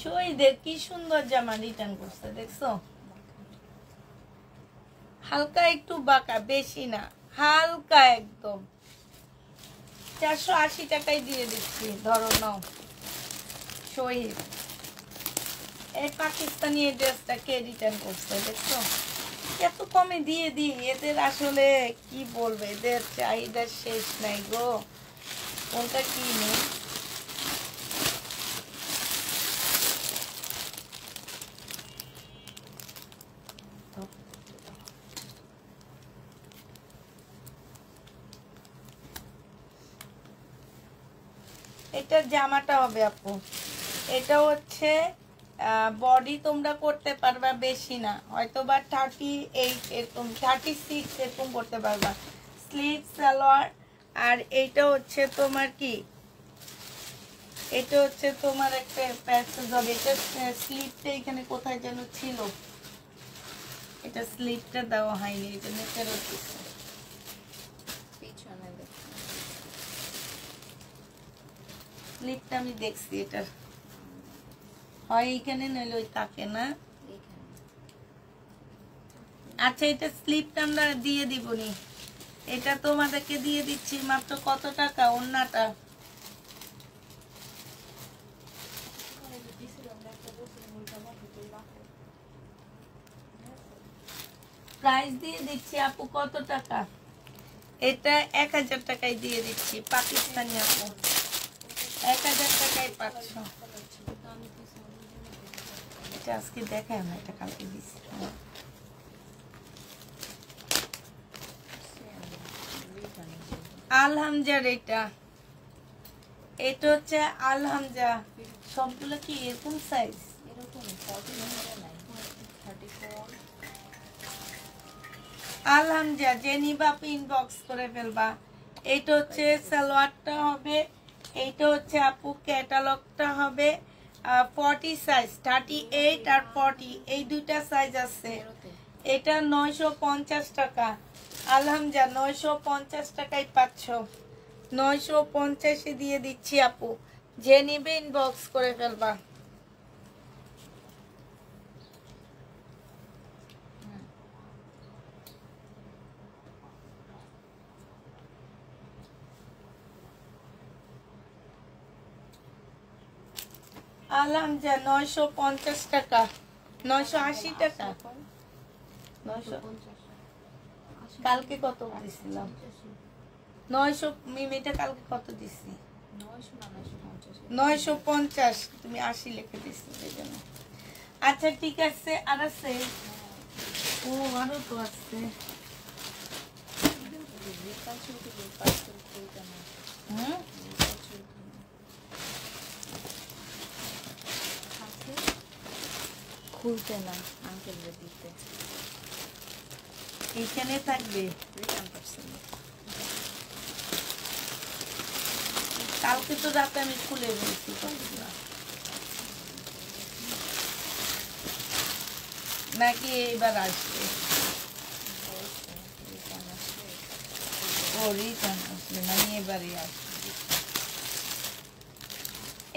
শহীদের কি সুন্দর জামা রিটার্ন করছে, দেখছো? হালকা একটু বাঁকা, বেশি না, হালকা একদম। 480 টাকায় দিয়ে দিচ্ছি, ধরো নাও। শহীদ এই পাকিস্তানি ড্রেসটা কে রিটার্ন করছে, দেখছো? এত কমে দিয়ে দিই, এদের আসলে কি বলবে, এদের চাহিদা শেষ নাই গো। কোনটা কি নেই, এটা জামাটা হবে আপু, এটা হচ্ছে বডি তোমরা করতে পারবা, বেশি না, হয়তো বা 38 এরকম, 36 এরকম করতে পারবা। স্লিভ সালোয়ার, আর এইটা হচ্ছে তোমার কি, এটা হচ্ছে তোমার একটা প্যাসেজ হবে। এটা স্লিভটা এখানে কোথায় যেন ছিল, এটা স্লিভটা দেওয়া হয়নি, এটা ফেরত দিচ্ছে। স্লিপটা আমি দেখছি, এটা হয় এইখানে, নইলে ওই তাকে না। আচ্ছা, এটা স্লিপটা আমরা দিয়ে দিবনি, এটা তোমাদেরকে দিয়ে দিচ্ছি মাত্র কত টাকা, ওড়নাটা প্রাইস দিয়ে দিচ্ছি আপু, কত টাকা? এটা 1000 টাকায় দিয়ে দিচ্ছি, পাকিস্তানি আপু, 1000 টাকায় পাচ্ছ। এটা আজকে দেখায় না, এটা কালকে দিচ্ছি। আলহামজার, এটা হচ্ছে আলহামজা। সবগুলো কি এরকম সাইজ? আলহামজা, যে নিবা ইনবক্স করে ফেলবা। এইটা হচ্ছে সালোয়ারটা হবে, এইটা হচ্ছে আপু ক্যাটালগটা হবে 40 সাইজ, 38 আর 40, এই দুইটা সাইজ আছে। এটা 950 টাকা, আলহামজা 950 টাকায় পাচ্ছ, 950-এ দিয়ে দিচ্ছি আপু। যে নিবে ইনবক্স করে ফেলবা। আলহামজা 950 টাকা, 980 টাকা, 900 কালকে কত দিছিলাম 900 মিমিটা কালকে কত দিছি 950 তুমি 80 লিখে দিছো এইজন্য আচ্ছা ঠিক আছে আর আছে ও আরো তো আছে খুলতে না আঙ্কেল দিতে এইখানে থাকবে রিটার্ন করছেন কালকে তো রাতে আমি খুলে বলছি নাকি এইবার আসবে ও রিটার্ন আসবে মানে এবারই আসবে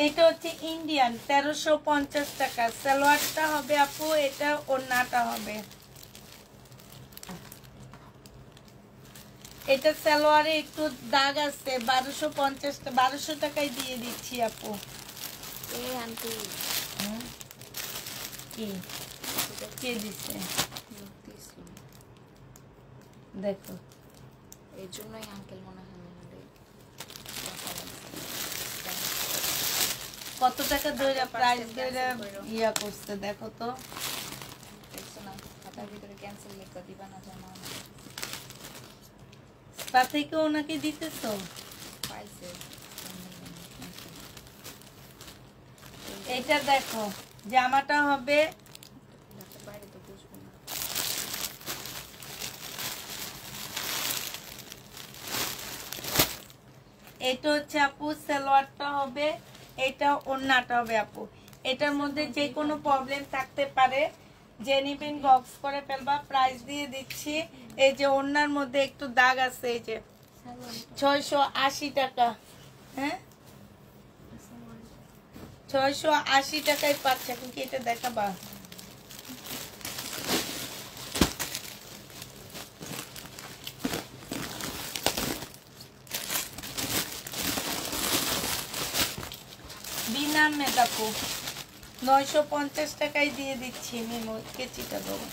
এটা হচ্ছে ইন্ডিয়ান 1350 টাকা সালোয়ারটা হবে আপু এটা ওড়নাটা হবে এটা সালোয়ারে একটু দাগ আছে 1250 টাকায় দিয়ে দিচ্ছি আপু এই আন্টি কি কে দিছে দেখো এই জন্যই আঙ্কেল মনে হয় কত টাকা ধরে প্রাইস ধরে ইয়া করছে দেখো তো দেখছো না খাতার ভিতরে ক্যান্সেল লিখে দিবা না জানা তা থেকে ওনাকে দিতেছো পাইছে এটা দেখো জামাটা হবে বাইরে তো বুঝবো না এটা হচ্ছে আপু সালোয়ারটা হবে এটা ওড়নাটা হবে আপু এটার মধ্যে যে কোনো প্রবলেম থাকতে পারে যে নিবেন বক্স করে ফেলবা প্রাইস দিয়ে দিচ্ছি এই যে ওড়নার মধ্যে একটু দাগ আছে এই যে 680 টাকা হ্যাঁ 680 টাকায় পাচ্ছে এখন কি এটা দেখাবা বিনা মেকআপু 950 টাকায় দিয়ে দিচ্ছি মেমো কেচিটা দেবো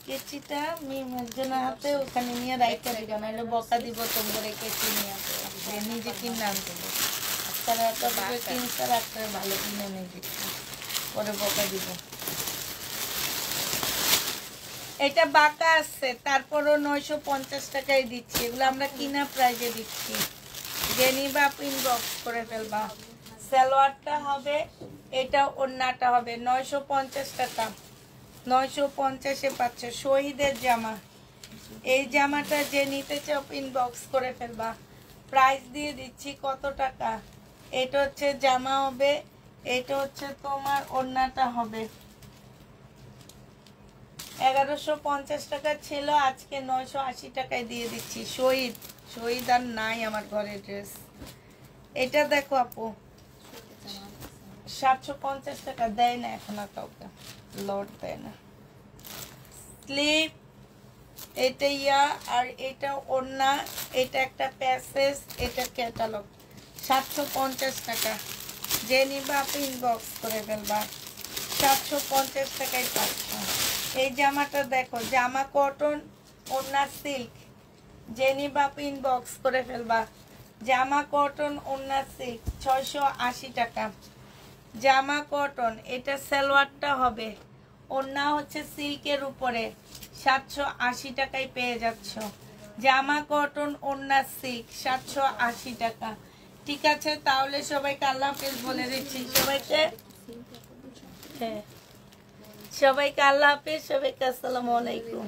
কেচিটা মেমোর জন্য হাতে ওখানে নিয়ে রাইখা দিবা নাহলে বকা দিব তোমরা কেচি নিয়ে আসবে নিজে কিনে আনতে তারা তো কিনতে রাখতে ভালো কিনে নেবে পরে বকা দিব এটা বাঁকা আছে তারপরও 950 টাকায় দিচ্ছি এগুলো আমরা কিনা প্রাইজে দিচ্ছি যে নিবা ইনবক্স করে ফেলবা সালোয়ারটা হবে এটা ওড়নাটা হবে 950 টাকা 950-এ পাচ্ছে শহীদের জামা এই জামাটা যে নিতে চাও ইনবক্স করে ফেলবা প্রাইস দিয়ে দিচ্ছি কত টাকা এটা হচ্ছে জামা হবে এটা হচ্ছে তোমার ওড়নাটা হবে 1150 টাকা ছিল আজকে 980 টাকায় দিয়ে দিচ্ছি শহীদ আর নাই আমার ঘরে ড্রেস এটা দেখো আপু 750 টাকা দেয় না এখন আর কাউকে লট দেয় না স্লিপ এটা ইয়া আর এটা ওড়না এটা একটা প্যাসেজ এটা ক্যাটালগ 750 টাকা যে নিবা আপনি ইনবক্স করে ফেলবা 750 টাকায় পাচ্ছ এই জামাটা দেখো জামা কটন ওড়না সিল্ক যে নিবা আপনি ইনবক্স করে ফেলবা জামা কটন ওড়না সিল্ক 680 টাকা জামা কটন এটা সালোয়ারটা হবে ওড়না হচ্ছে সিল্কের উপরে 780 টাকায় পেয়ে যাচ্ছ জামা কটন ওড়না সিল্ক 780 টাকা ঠিক আছে তাহলে সবাইকে আল্লাহ হাফেজ বলে দিচ্ছি সবাইকে আল্লাহ হাফেজ সবাইকে আসসালামু আলাইকুম